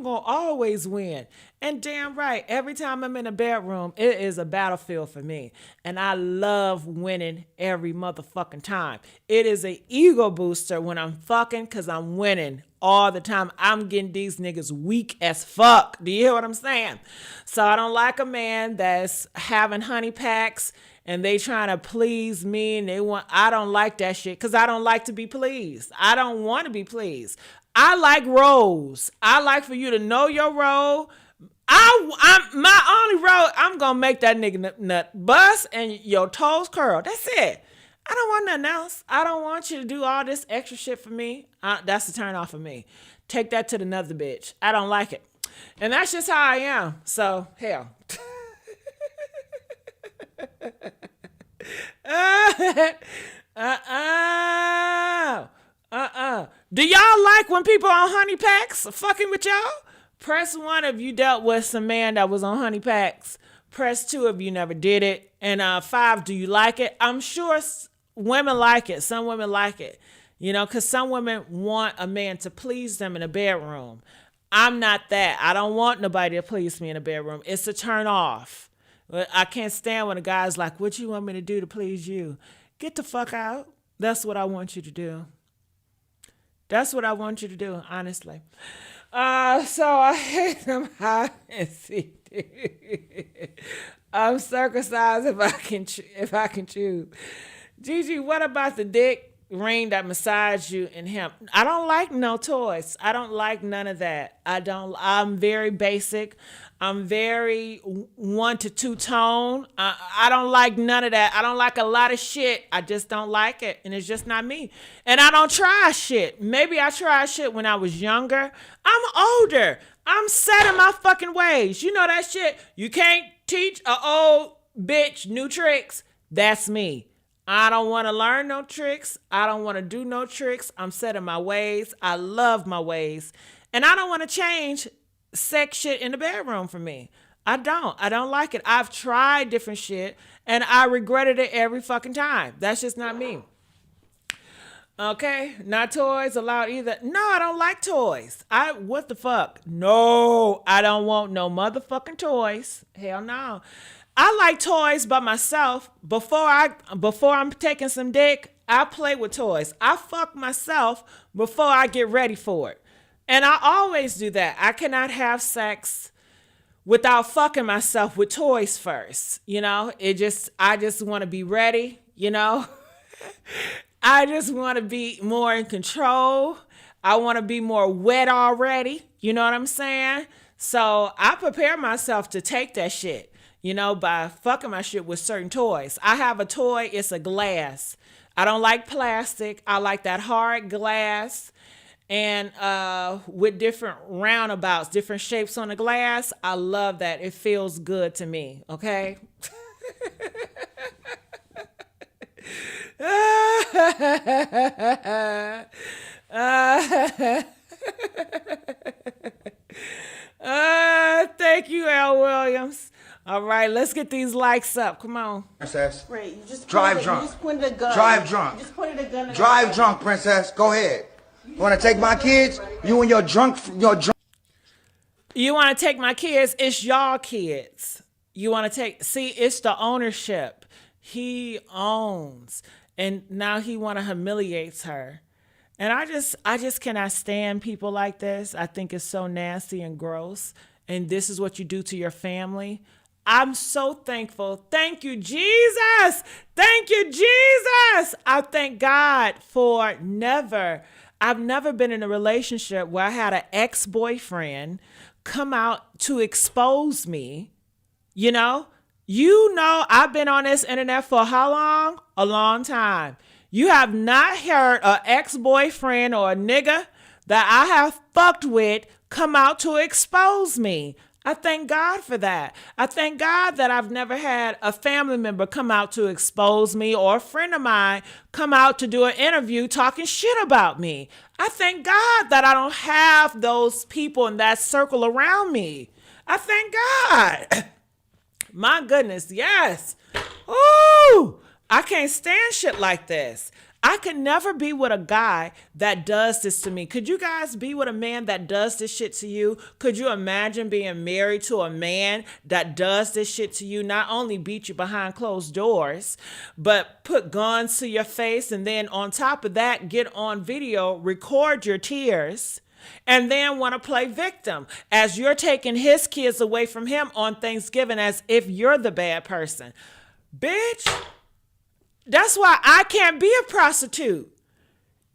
gonna always win. And damn right, every time I'm in a bedroom, it is a battlefield for me. And I love winning every motherfucking time. It is an ego booster when I'm fucking because I'm winning all the time. I'm getting these niggas weak as fuck. Do you hear what I'm saying? So I don't like a man that's having honey packs and they trying to please me and I don't like that shit because I don't like to be pleased. I don't want to be pleased. I like roles. I like for you to know your role. I'm my only role. I'm gonna make that nigga nut bust and your toes curl. That's it. I don't want nothing else. I don't want you to do all this extra shit for me. That's the turn off for me. Take that to another bitch. I don't like it, and that's just how I am. So hell. Do y'all like when people on honey packs fucking with y'all? Press 1 if you dealt with some man that was on honey packs. Press 2 if you never did it. And 5, do you like it? I'm sure women like it. Some women like it. You know, because some women want a man to please them in a bedroom. I'm not that. I don't want nobody to please me in a bedroom. It's a turn off. I can't stand when a guy's like, what you want me to do to please you? Get the fuck out. That's what I want you to do. That's what I want you to do, honestly. So I hate them high and see. I'm circumcised if I can choose. Gigi, what about the dick ring that massage you in hemp. I don't like no toys. I don't like none of that. I'm very basic. I'm very 1 to 2 tone. I don't like none of that. I don't like a lot of shit. I just don't like it. And it's just not me. And I don't try shit. Maybe I tried shit when I was younger. I'm older. I'm set in my fucking ways. You know that shit? You can't teach a old bitch new tricks. That's me. I don't want to learn no tricks. I don't want to do no tricks. I'm set in my ways. I love my ways. And I don't want to change sex shit in the bedroom for me. I don't like it. I've tried different shit and I regretted it every fucking time. That's just not me. Okay, not toys allowed either. No, I don't like toys. What the fuck? No, I don't want no motherfucking toys. Hell no. I like toys by myself. Before I'm taking some dick, I play with toys. I fuck myself before I get ready for it. And I always do that. I cannot have sex without fucking myself with toys first. You know, I just want to be ready, you know. I just want to be more in control. I want to be more wet already. You know what I'm saying? So I prepare myself to take that shit, you know, by fucking my shit with certain toys. I have a toy. It's a glass. I don't like plastic. I like that hard glass. And with different roundabouts, different shapes on the glass. I love that. It feels good to me. Okay. Thank you, L. Williams. All right, let's get these likes up. Come on. Princess. Right, you just Drive drunk. You just pointed a gun. Drive drunk. You just pointed a gun. Drive drunk, princess. Go ahead. You want to take my kids? You and your drunk. You want to take my kids? It's y'all kids. You want to take? See, it's the ownership. He owns, and now he want to humiliate her. And I just cannot stand people like this. I think it's so nasty and gross. And this is what you do to your family. I'm so thankful. Thank you, Jesus. Thank you, Jesus. I thank God for I've never been in a relationship where I had an ex-boyfriend come out to expose me. You know, I've been on this internet for how long? A long time. You have not heard an ex-boyfriend or a nigga that I have fucked with come out to expose me. I thank God for that. I thank God that I've never had a family member come out to expose me or a friend of mine come out to do an interview talking shit about me. I thank God that I don't have those people in that circle around me. I thank God. My goodness, yes. Ooh, I can't stand shit like this. I could never be with a guy that does this to me. Could you guys be with a man that does this shit to you? Could you imagine being married to a man that does this shit to you? Not only beat you behind closed doors, but put guns to your face, and then on top of that, get on video, record your tears, and then want to play victim as you're taking his kids away from him on Thanksgiving as if you're the bad person. Bitch. That's why I can't be a prostitute.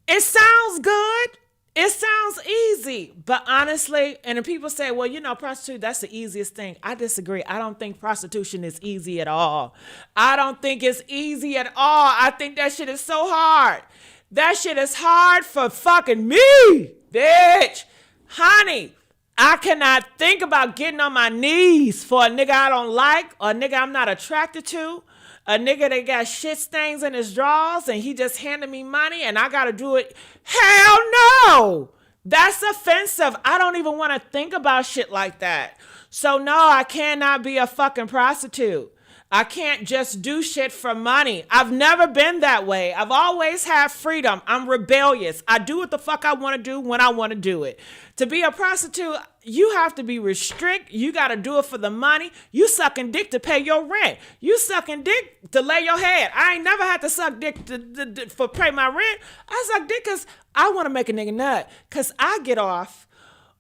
It sounds good. It sounds easy. But honestly, and then people say, well, you know, prostitute, that's the easiest thing. I disagree. I don't think prostitution is easy at all. I don't think it's easy at all. I think that shit is so hard. That shit is hard for fucking me, bitch. Honey, I cannot think about getting on my knees for a nigga I don't like, or a nigga I'm not attracted to. A nigga that got shit stains in his drawers and he just handed me money and I gotta do it. Hell no! That's offensive. I don't even want to think about shit like that. So no, I cannot be a fucking prostitute. I can't just do shit for money. I've never been that way. I've always had freedom. I'm rebellious. I do what the fuck I want to do when I want to do it. To be a prostitute, you have to be restricted. You got to do it for the money. You sucking dick to pay your rent. You sucking dick to lay your head. I ain't never had to suck dick for pay my rent. I suck dick because I want to make a nigga nut. Because I get off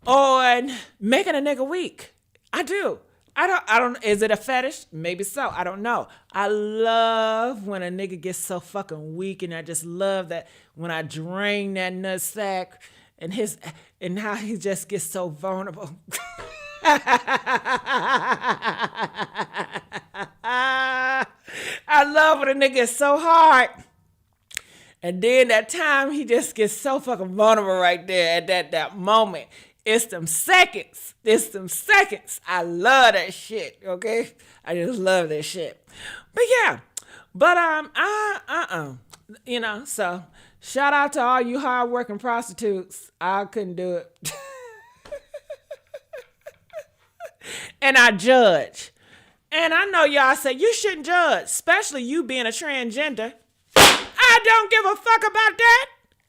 on making a nigga weak. I do. I don't, is it a fetish? Maybe so. I don't know. I love when a nigga gets so fucking weak, and I just love that when I drain that nut sack and how he just gets so vulnerable. I love when a nigga is so hard. And then that time he just gets so fucking vulnerable right there at that moment. It's them seconds. It's them seconds. I love that shit. Okay? I just love that shit. But yeah. But so shout out to all you hardworking prostitutes. I couldn't do it. And I judge. And I know y'all say you shouldn't judge, especially you being a transgender. I don't give a fuck about that.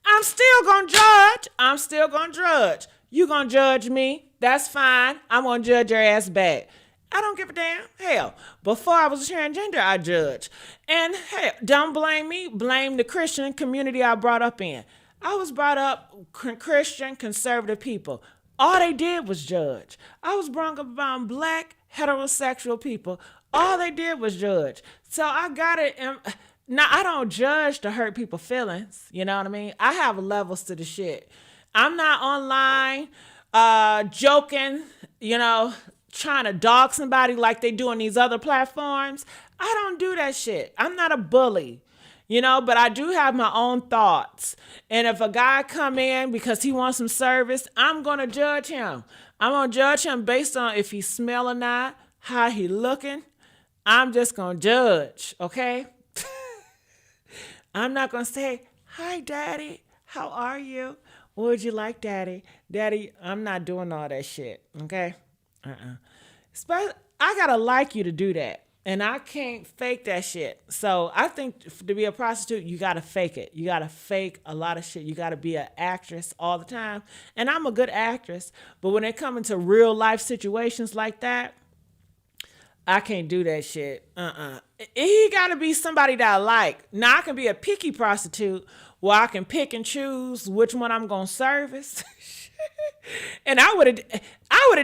I'm still gonna judge. I'm still gonna judge. You gonna judge me? That's fine. I'm gonna judge your ass back. I don't give a damn. Hell, before I was a transgender, I judged. And hell, don't blame me. Blame the Christian community I brought up in. I was brought up Christian, conservative people. All they did was judge. I was brought up around black, heterosexual people. All they did was judge. So I got it. Now, I don't judge to hurt people's feelings. You know what I mean? I have levels to the shit. I'm not online joking, trying to dog somebody like they do on these other platforms. I don't do that shit. I'm not a bully, but I do have my own thoughts. And if a guy come in because he wants some service, I'm going to judge him. I'm going to judge him based on if he smell or not, how he looking. I'm just going to judge, okay? I'm not going to say, hi, Daddy. How are you? What would you like, Daddy? Daddy, I'm not doing all that shit, okay? I got to like you to do that. And I can't fake that shit. So I think to be a prostitute, you got to fake it. You got to fake a lot of shit. You got to be an actress all the time. And I'm a good actress. But when it comes to real life situations like that, I can't do that shit. He got to be somebody that I like. Now, I can be a picky prostitute where I can pick and choose which one I'm going to service. And I would have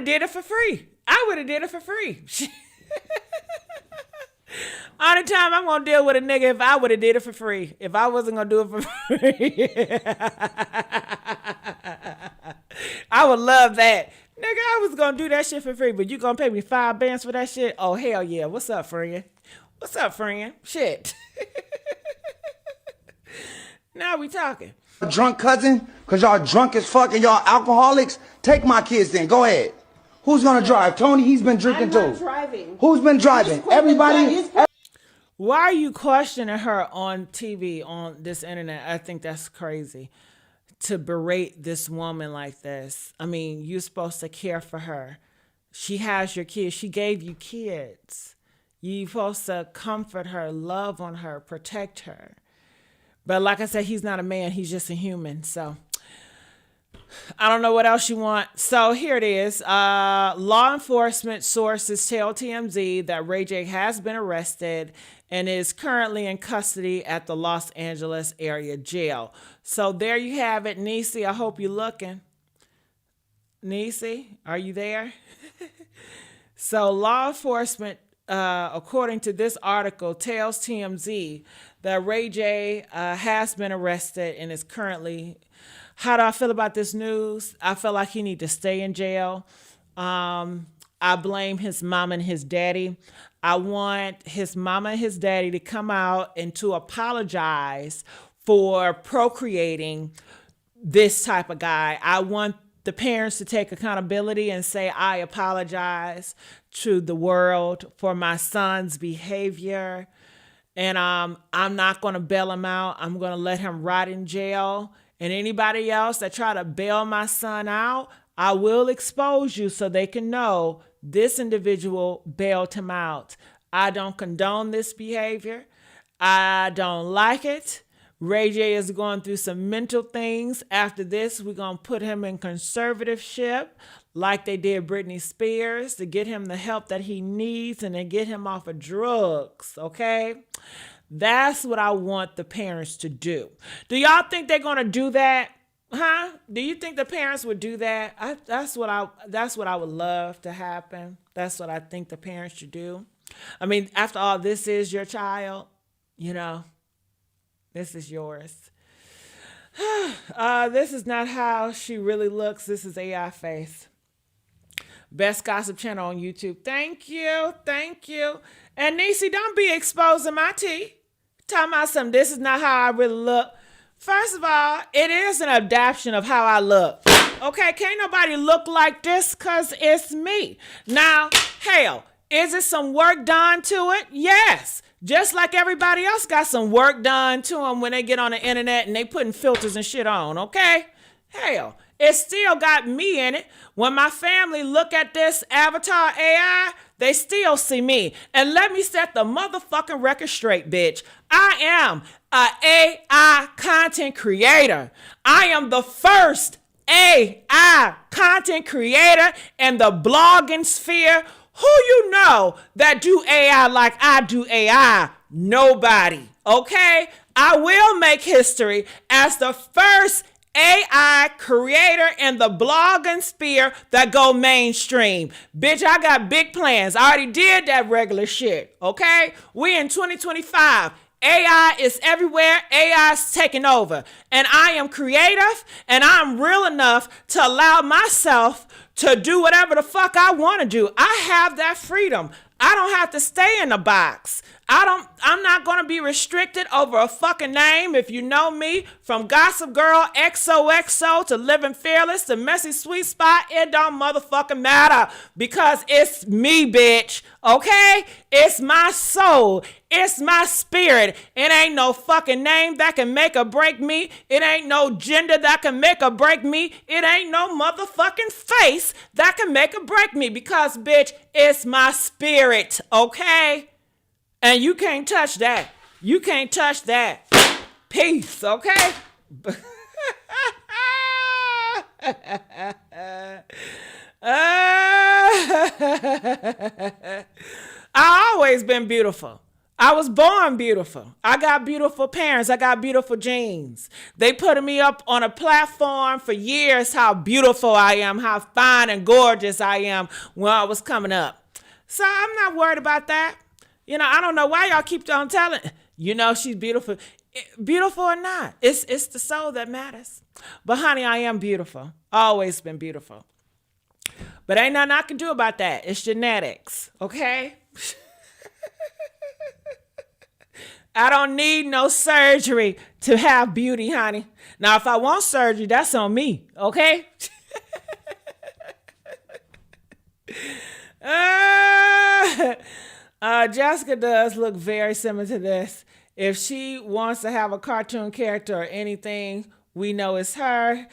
did it for free. Only time I'm going to deal with a nigga if I would have did it for free. If I wasn't going to do it for free. I would love that. Nigga, I was going to do that shit for free, but you going to pay me $5 for that shit? Oh, hell yeah. What's up, friend? Shit. Now we talking. Drunk cousin, because y'all drunk as fuck and y'all alcoholics. Take my kids then. Go ahead. Who's going to drive? Tony, he's been drinking too. I'm not driving. Who's been driving? Everybody? Why are you questioning her on TV, on this internet? I think that's crazy. To berate this woman like this. I mean, you're supposed to care for her. She has your kids. She gave you kids. You're supposed to comfort her, love on her, protect her. But like I said, he's not a man. He's just a human. So I don't know what else you want. So here it is. Law enforcement sources tell TMZ that Ray J has been arrested and is currently in custody at the Los Angeles area jail. So there you have it. Niecy, I hope you're looking. Niecy, are you there? So law enforcement, according to this article, tells TMZ that Ray J has been arrested and is currently... How do I feel about this news? I feel like he need to stay in jail. I blame his mom and his daddy. I want his mama and his daddy to come out and to apologize for procreating this type of guy. I want the parents to take accountability and say, I apologize to the world for my son's behavior. And I'm not going to bail him out. I'm going to let him rot in jail. And anybody else that try to bail my son out, I will expose you so they can know this individual bailed him out. I don't condone this behavior. I don't like it. Ray J is going through some mental things. After this, we're going to put him in conservatorship like they did Britney Spears to get him the help that he needs and to get him off of drugs, okay? That's what I want the parents to do. Do y'all think they're going to do that? Huh? Do you think the parents would do that? That's what I would love to happen. That's what I think the parents should do. I mean, after all, this is your child. You know, this is yours. This is not how she really looks. This is AI face. Best gossip channel on YouTube. Thank you. Thank you. And Niecy, don't be exposing my tea. Talking about something. This is not how I really look. First of all, it is an adaptation of how I look. Okay, can't nobody look like this because it's me. Now, hell, is it some work done to it? Yes. Just like everybody else got some work done to them when they get on the internet and they putting filters and shit on, okay? Hell, it still got me in it. When my family look at this avatar AI, they still see me. And let me set the motherfucking record straight, bitch. I am a AI content creator. I am the first AI content creator in the blogging sphere. Who you know that do AI like I do AI? Nobody, okay? I will make history as the first AI creator in the blogging sphere that go mainstream. Bitch, I got big plans. I already did that regular shit, okay? We in 2025. AI is everywhere. AI is taking over. And I am creative and I'm real enough to allow myself to do whatever the fuck I want to do. I have that freedom. I don't have to stay in a box. I'm not going to be restricted over a fucking name. If you know me, from Gossip Girl XOXO to Living Fearless to Messy Sweet Spot, it don't motherfucking matter because it's me, bitch. Okay? It's my soul. It's my spirit. It ain't no fucking name that can make or break me. It ain't no gender that can make or break me. It ain't no motherfucking face that can make or break me because, bitch, it's my spirit. Okay? And you can't touch that. You can't touch that. Peace, okay? I always been beautiful. I was born beautiful. I got beautiful parents. I got beautiful genes. They put me up on a platform for years how beautiful I am, how fine and gorgeous I am when I was coming up. So I'm not worried about that. You know, I don't know why y'all keep on telling, you know, she's beautiful. Beautiful or not, it's the soul that matters. But honey, I am beautiful. Always been beautiful. But ain't nothing I can do about that. It's genetics, okay? I don't need no surgery to have beauty, honey. Now, if I want surgery, that's on me, okay? Jessica does look very similar to this. If she wants to have a cartoon character or anything, we know it's her. Yeah,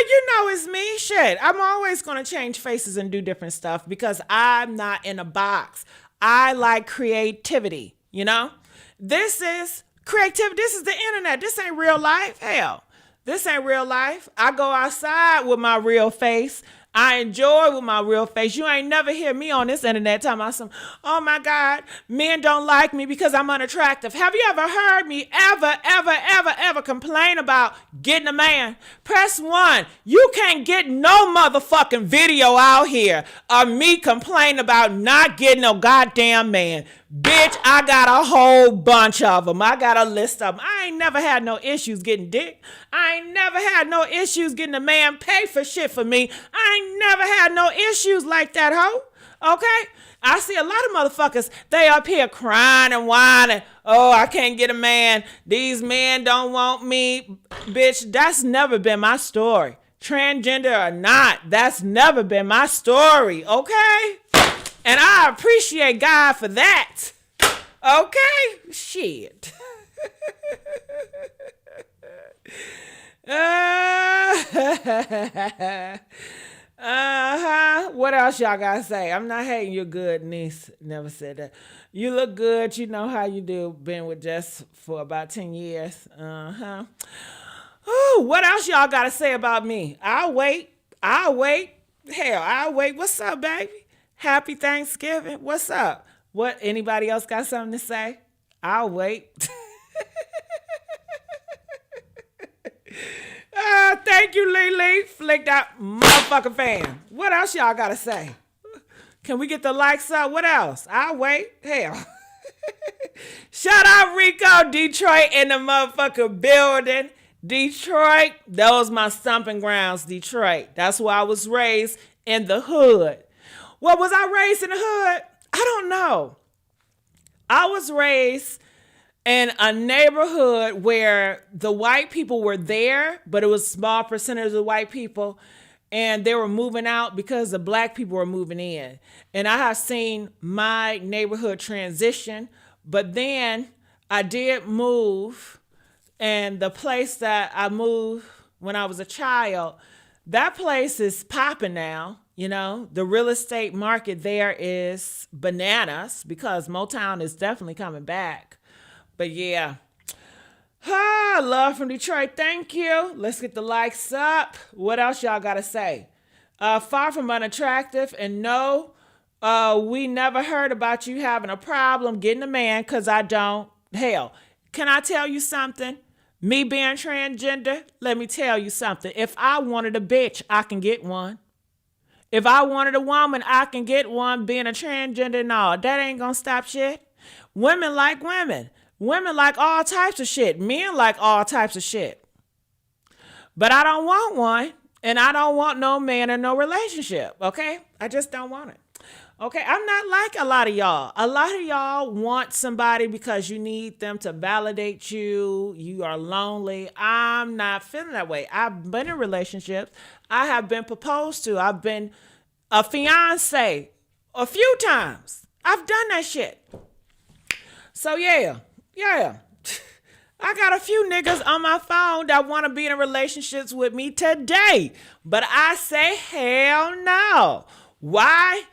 you know it's me. Shit, I'm always going to change faces and do different stuff because I'm not in a box. I like creativity, you know? This is creativity. This is the internet. This ain't real life. Hell, this ain't real life. I go outside with my real face. I enjoy with my real face. You ain't never hear me on this internet talking about some, oh my God, men don't like me because I'm unattractive. Have you ever heard me ever complain about getting a man? Press 1. You can't get no motherfucking video out here of me complaining about not getting no goddamn man. Bitch, I got a whole bunch of them. I got a list of them. I ain't never had no issues getting dick. I ain't never had no issues getting a man pay for shit for me. I ain't never had no issues like that, ho. Okay? I see a lot of motherfuckers, they up here crying and whining. Oh, I can't get a man. These men don't want me. Bitch, that's never been my story. Transgender or not, that's never been my story, okay? And I appreciate God for that. Okay? Shit. What else y'all gotta say? I'm not hating your good niece. Never said that. You look good. You know how you do. Been with Jess for about 10 years. Ooh, what else y'all gotta say about me? I'll wait. Hell, I'll wait. What's up, baby? Happy Thanksgiving. What's up? What? Anybody else got something to say? I'll wait. Thank Thank you, Lily. Flick that motherfucking fan. What else y'all gotta say? Can we get the likes up? What else? I'll wait. Hell. Shout out Rico, Detroit in the motherfucking building. Detroit, those my stomping grounds, Detroit. That's where I was raised, in the hood. Well, was I raised in the hood? I don't know. I was raised in a neighborhood where the white people were there, but it was a small percentage of white people, and they were moving out because the black people were moving in. And I have seen my neighborhood transition, but then I did move, and the place that I moved when I was a child, that place is popping now. You know, the real estate market there is bananas because Motown is definitely coming back. But yeah, love from Detroit. Thank you. Let's get the likes up. What else y'all got to say? Far from unattractive. And no, we never heard about you having a problem getting a man, because I don't. Hell, can I tell you something? Me being transgender, let me tell you something. If I wanted a bitch, I can get one. If I wanted a woman, I can get one. Being a transgender and all, that ain't gonna stop shit. Women like women. Women like all types of shit. Men like all types of shit. But I don't want one, and I don't want no man or no relationship, okay? I just don't want it. Okay, I'm not like a lot of y'all. A lot of y'all want somebody because you need them to validate you. You are lonely. I'm not feeling that way. I've been in relationships. I have been proposed to. I've been a fiance a few times. I've done that shit. So yeah. I got a few niggas on my phone that want to be in relationships with me today. But I say hell no. Why?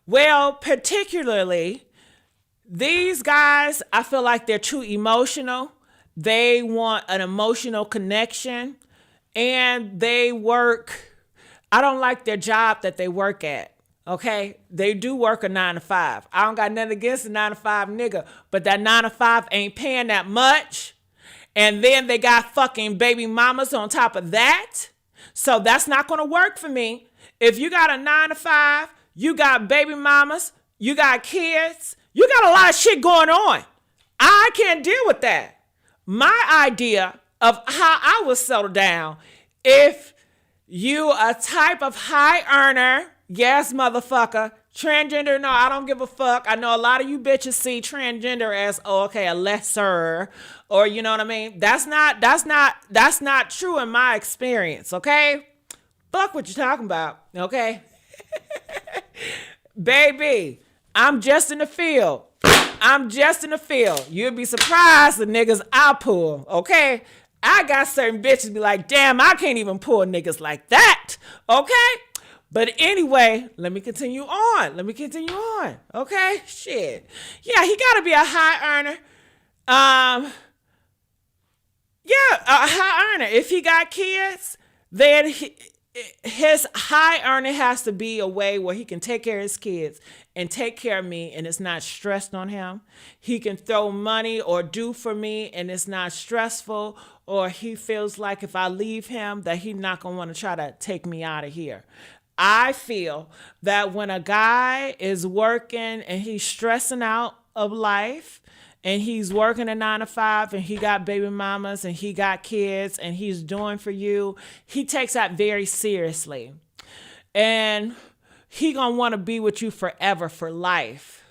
Well, particularly, these guys, I feel like they're too emotional. They want an emotional connection, and they work. I don't like their job that they work at, okay? They do work a 9 to 5. I don't got nothing against a 9 to 5 nigga, but that 9 to 5 ain't paying that much. And then they got fucking baby mamas on top of that. So that's not going to work for me. If you got a 9 to 5, you got baby mamas, you got kids, you got a lot of shit going on. I can't deal with that. My idea of how I would settle down, if you a type of high earner, yes, motherfucker, transgender, no, I don't give a fuck. I know a lot of you bitches see transgender as, oh, okay, a lesser, or you know what I mean? That's not true in my experience, okay? Fuck what you're talking about, okay? Baby, I'm just in the field. You'd be surprised the niggas I pull, okay? I got certain bitches be like, damn, I can't even pull niggas like that, okay? But anyway, let me continue on, okay? Shit. Yeah, he got to be a high earner. Yeah, a high earner. If he got kids, then his high earning has to be a way where he can take care of his kids and take care of me, and it's not stressed on him. He can throw money or do for me, and it's not stressful, or he feels like if I leave him that he's not going to want to try to take me out of here. I feel that when a guy is working and he's stressing out of life, and he's working a 9 to 5, and he got baby mamas, and he got kids, and he's doing for you, he takes that very seriously. And he gonna want to be with you forever, for life.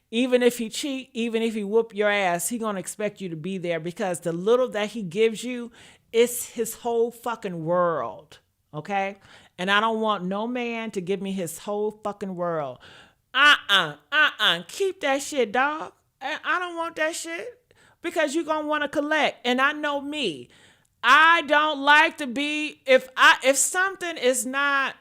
Even if he cheat, even if he whoop your ass, he gonna expect you to be there, because the little that he gives you is his whole fucking world, okay? And I don't want no man to give me his whole fucking world. Keep that shit, dog. I don't want that shit, because you're going to want to collect. And I know me. I don't like to be, if something is not,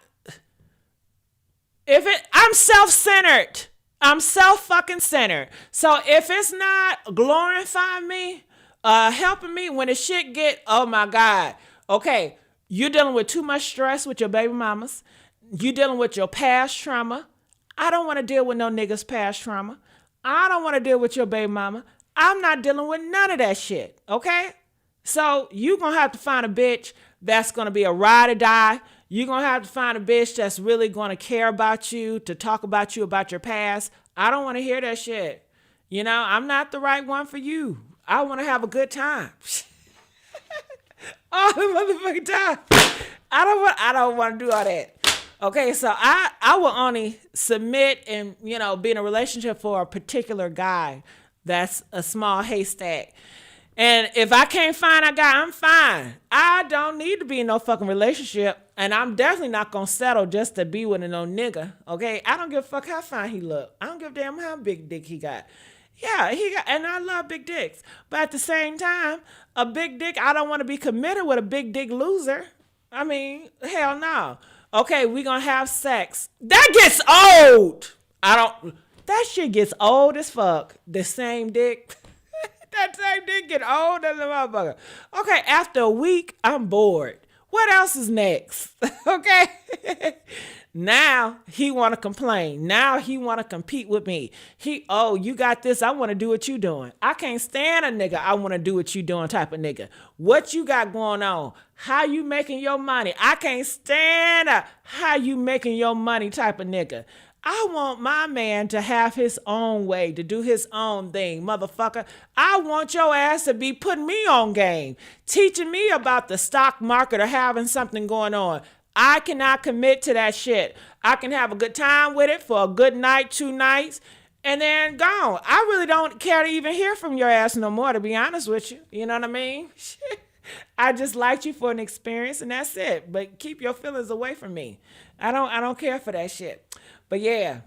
I'm self-centered. I'm self-fucking-centered. So if it's not glorifying me, helping me when the shit get, oh my God. Okay, you're dealing with too much stress with your baby mamas. You're dealing with your past trauma. I don't want to deal with no niggas' past trauma. I don't want to deal with your baby mama. I'm not dealing with none of that shit, okay? So you gonna have to find a bitch that's gonna be a ride or die. You're gonna have to find a bitch that's really gonna care about you, to talk about you, about your past. I don't want to hear that shit. You know, I'm not the right one for you. I want to have a good time. All the motherfucking time. I don't want to do all that. Okay, so I will only submit and, you know, be in a relationship for a particular guy that's a small haystack. And if I can't find a guy, I'm fine. I don't need to be in no fucking relationship. And I'm definitely not going to settle just to be with no nigga. Okay? I don't give a fuck how fine he look. I don't give a damn how big dick he got. Yeah, and I love big dicks. But at the same time, a big dick, I don't want to be committed with a big dick loser. I mean, hell no. Okay, we going to have sex. That gets old. That shit gets old as fuck. The same dick. That same dick get old as a motherfucker. Okay, after a week, I'm bored. What else is next? Okay? Now he want to complain. Now he want to compete with me. You got this. I want to do what you doing. I can't stand a nigga. I want to do what you doing type of nigga. What you got going on? How you making your money? I can't stand a how you making your money type of nigga. I want my man to have his own way, to do his own thing, motherfucker. I want your ass to be putting me on game, teaching me about the stock market or having something going on. I cannot commit to that shit. I can have a good time with it for a good night, 2 nights, and then gone. I really don't care to even hear from your ass no more, to be honest with you. You know what I mean? I just liked you for an experience, and that's it. But keep your feelings away from me. I don't care for that shit. But yeah.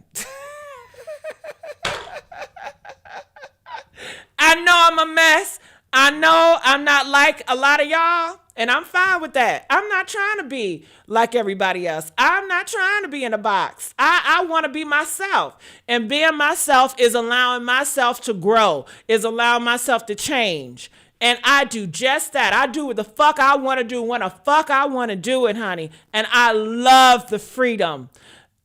I know I'm a mess. I know I'm not like a lot of y'all, and I'm fine with that. I'm not trying to be like everybody else. I'm not trying to be in a box. I want to be myself. And being myself is allowing myself to grow, is allowing myself to change. And I do just that. I do what the fuck I want to do when the fuck I want to do it, honey. And I love the freedom.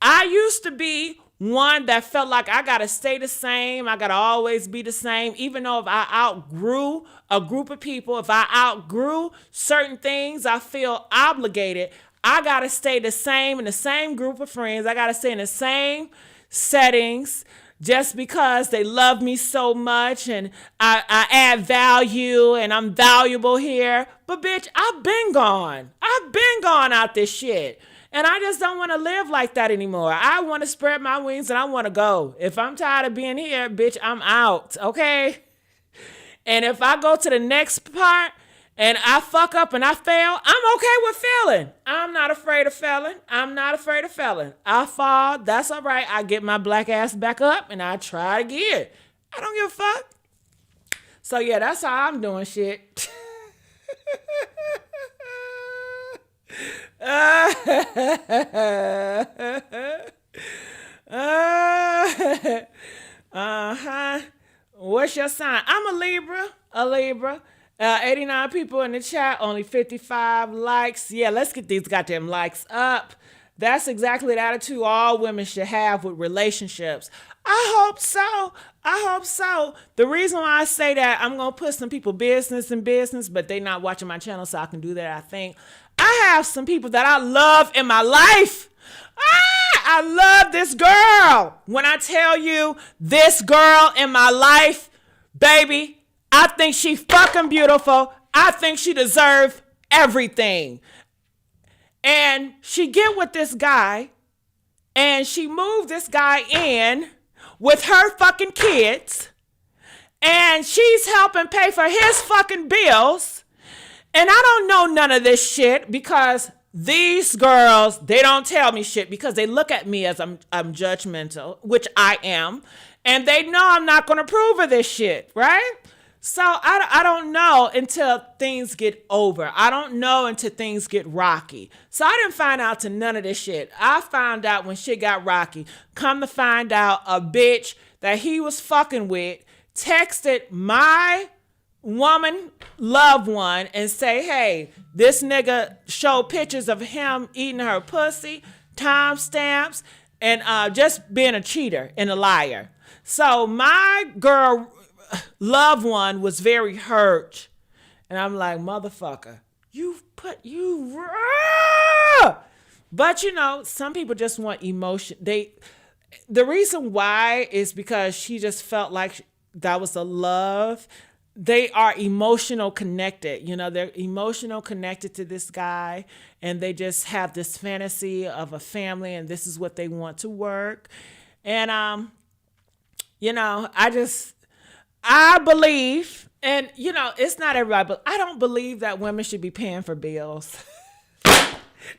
I used to be one that felt like I got to stay the same. I got to always be the same. Even though if I outgrew a group of people, if I outgrew certain things, I feel obligated. I got to stay the same in the same group of friends. I got to stay in the same settings just because they love me so much and I add value and I'm valuable here. But bitch, I've been gone. I've been gone out this shit. And I just don't want to live like that anymore. I want to spread my wings and I want to go. If I'm tired of being here, bitch, I'm out, okay? And if I go to the next part and I fuck up and I fail, I'm okay with failing. I'm not afraid of failing. I'm not afraid of failing. I fall, that's all right. I get my black ass back up and I try again. I don't give a fuck. So yeah, that's how I'm doing shit. What's your sign? I'm a Libra. 89 people in the chat, only 55 likes. Yeah, let's get these goddamn likes up. That's exactly the attitude all women should have with relationships. I hope so. The reason why I say that, I'm going to put some people business in business, but they not watching my channel, so I can do that, I think. I have some people that I love in my life. I love this girl. When I tell you this girl in my life, baby, I think she fucking beautiful. I think she deserves everything. And she get with this guy, and she moved this guy in with her fucking kids, and she's helping pay for his fucking bills. And I don't know none of this shit because these girls, they don't tell me shit because they look at me as I'm judgmental, which I am, and they know I'm not going to approve of this shit, right? So I don't know until things get over. I don't know until things get rocky. So I didn't find out to none of this shit. I found out when shit got rocky. Come to find out, a bitch that he was fucking with texted my woman loved one and say, hey, this nigga showed pictures of him eating her pussy, timestamps, and just being a cheater and a liar. So my girl loved one was very hurt, And I'm like, motherfucker, but you know, some people just want emotion. The reason why is because she just felt like that was a love. They are emotional connected. You know, they're emotional connected to this guy, and they just have this fantasy of a family, and this is what they want to work. And you know, I believe, and you know, it's not everybody, but I don't believe that women should be paying for bills.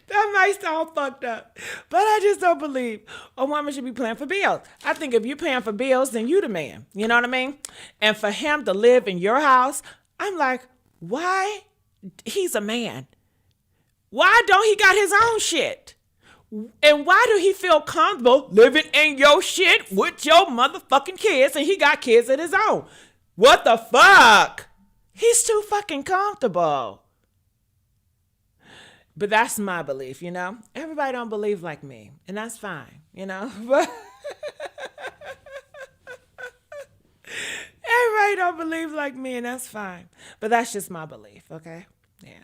That might sound fucked up, but I just don't believe a woman should be paying for bills. I think if you're paying for bills, then you the man. You know what I mean? And for him to live in your house, I'm like, why? He's a man. Why don't he got his own shit? And why do he feel comfortable living in your shit with your motherfucking kids and he got kids of his own? What the fuck? He's too fucking comfortable. But that's my belief, you know? Everybody don't believe like me, and that's fine, you know? But everybody don't believe like me, and that's fine. But that's just my belief, okay? Yeah.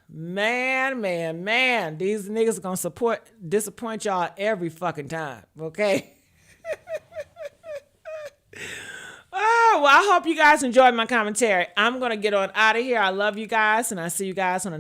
Man. These niggas gonna disappoint y'all every fucking time, okay? Oh, well, I hope you guys enjoyed my commentary. I'm going to get on out of here. I love you guys, and I'll see you guys on the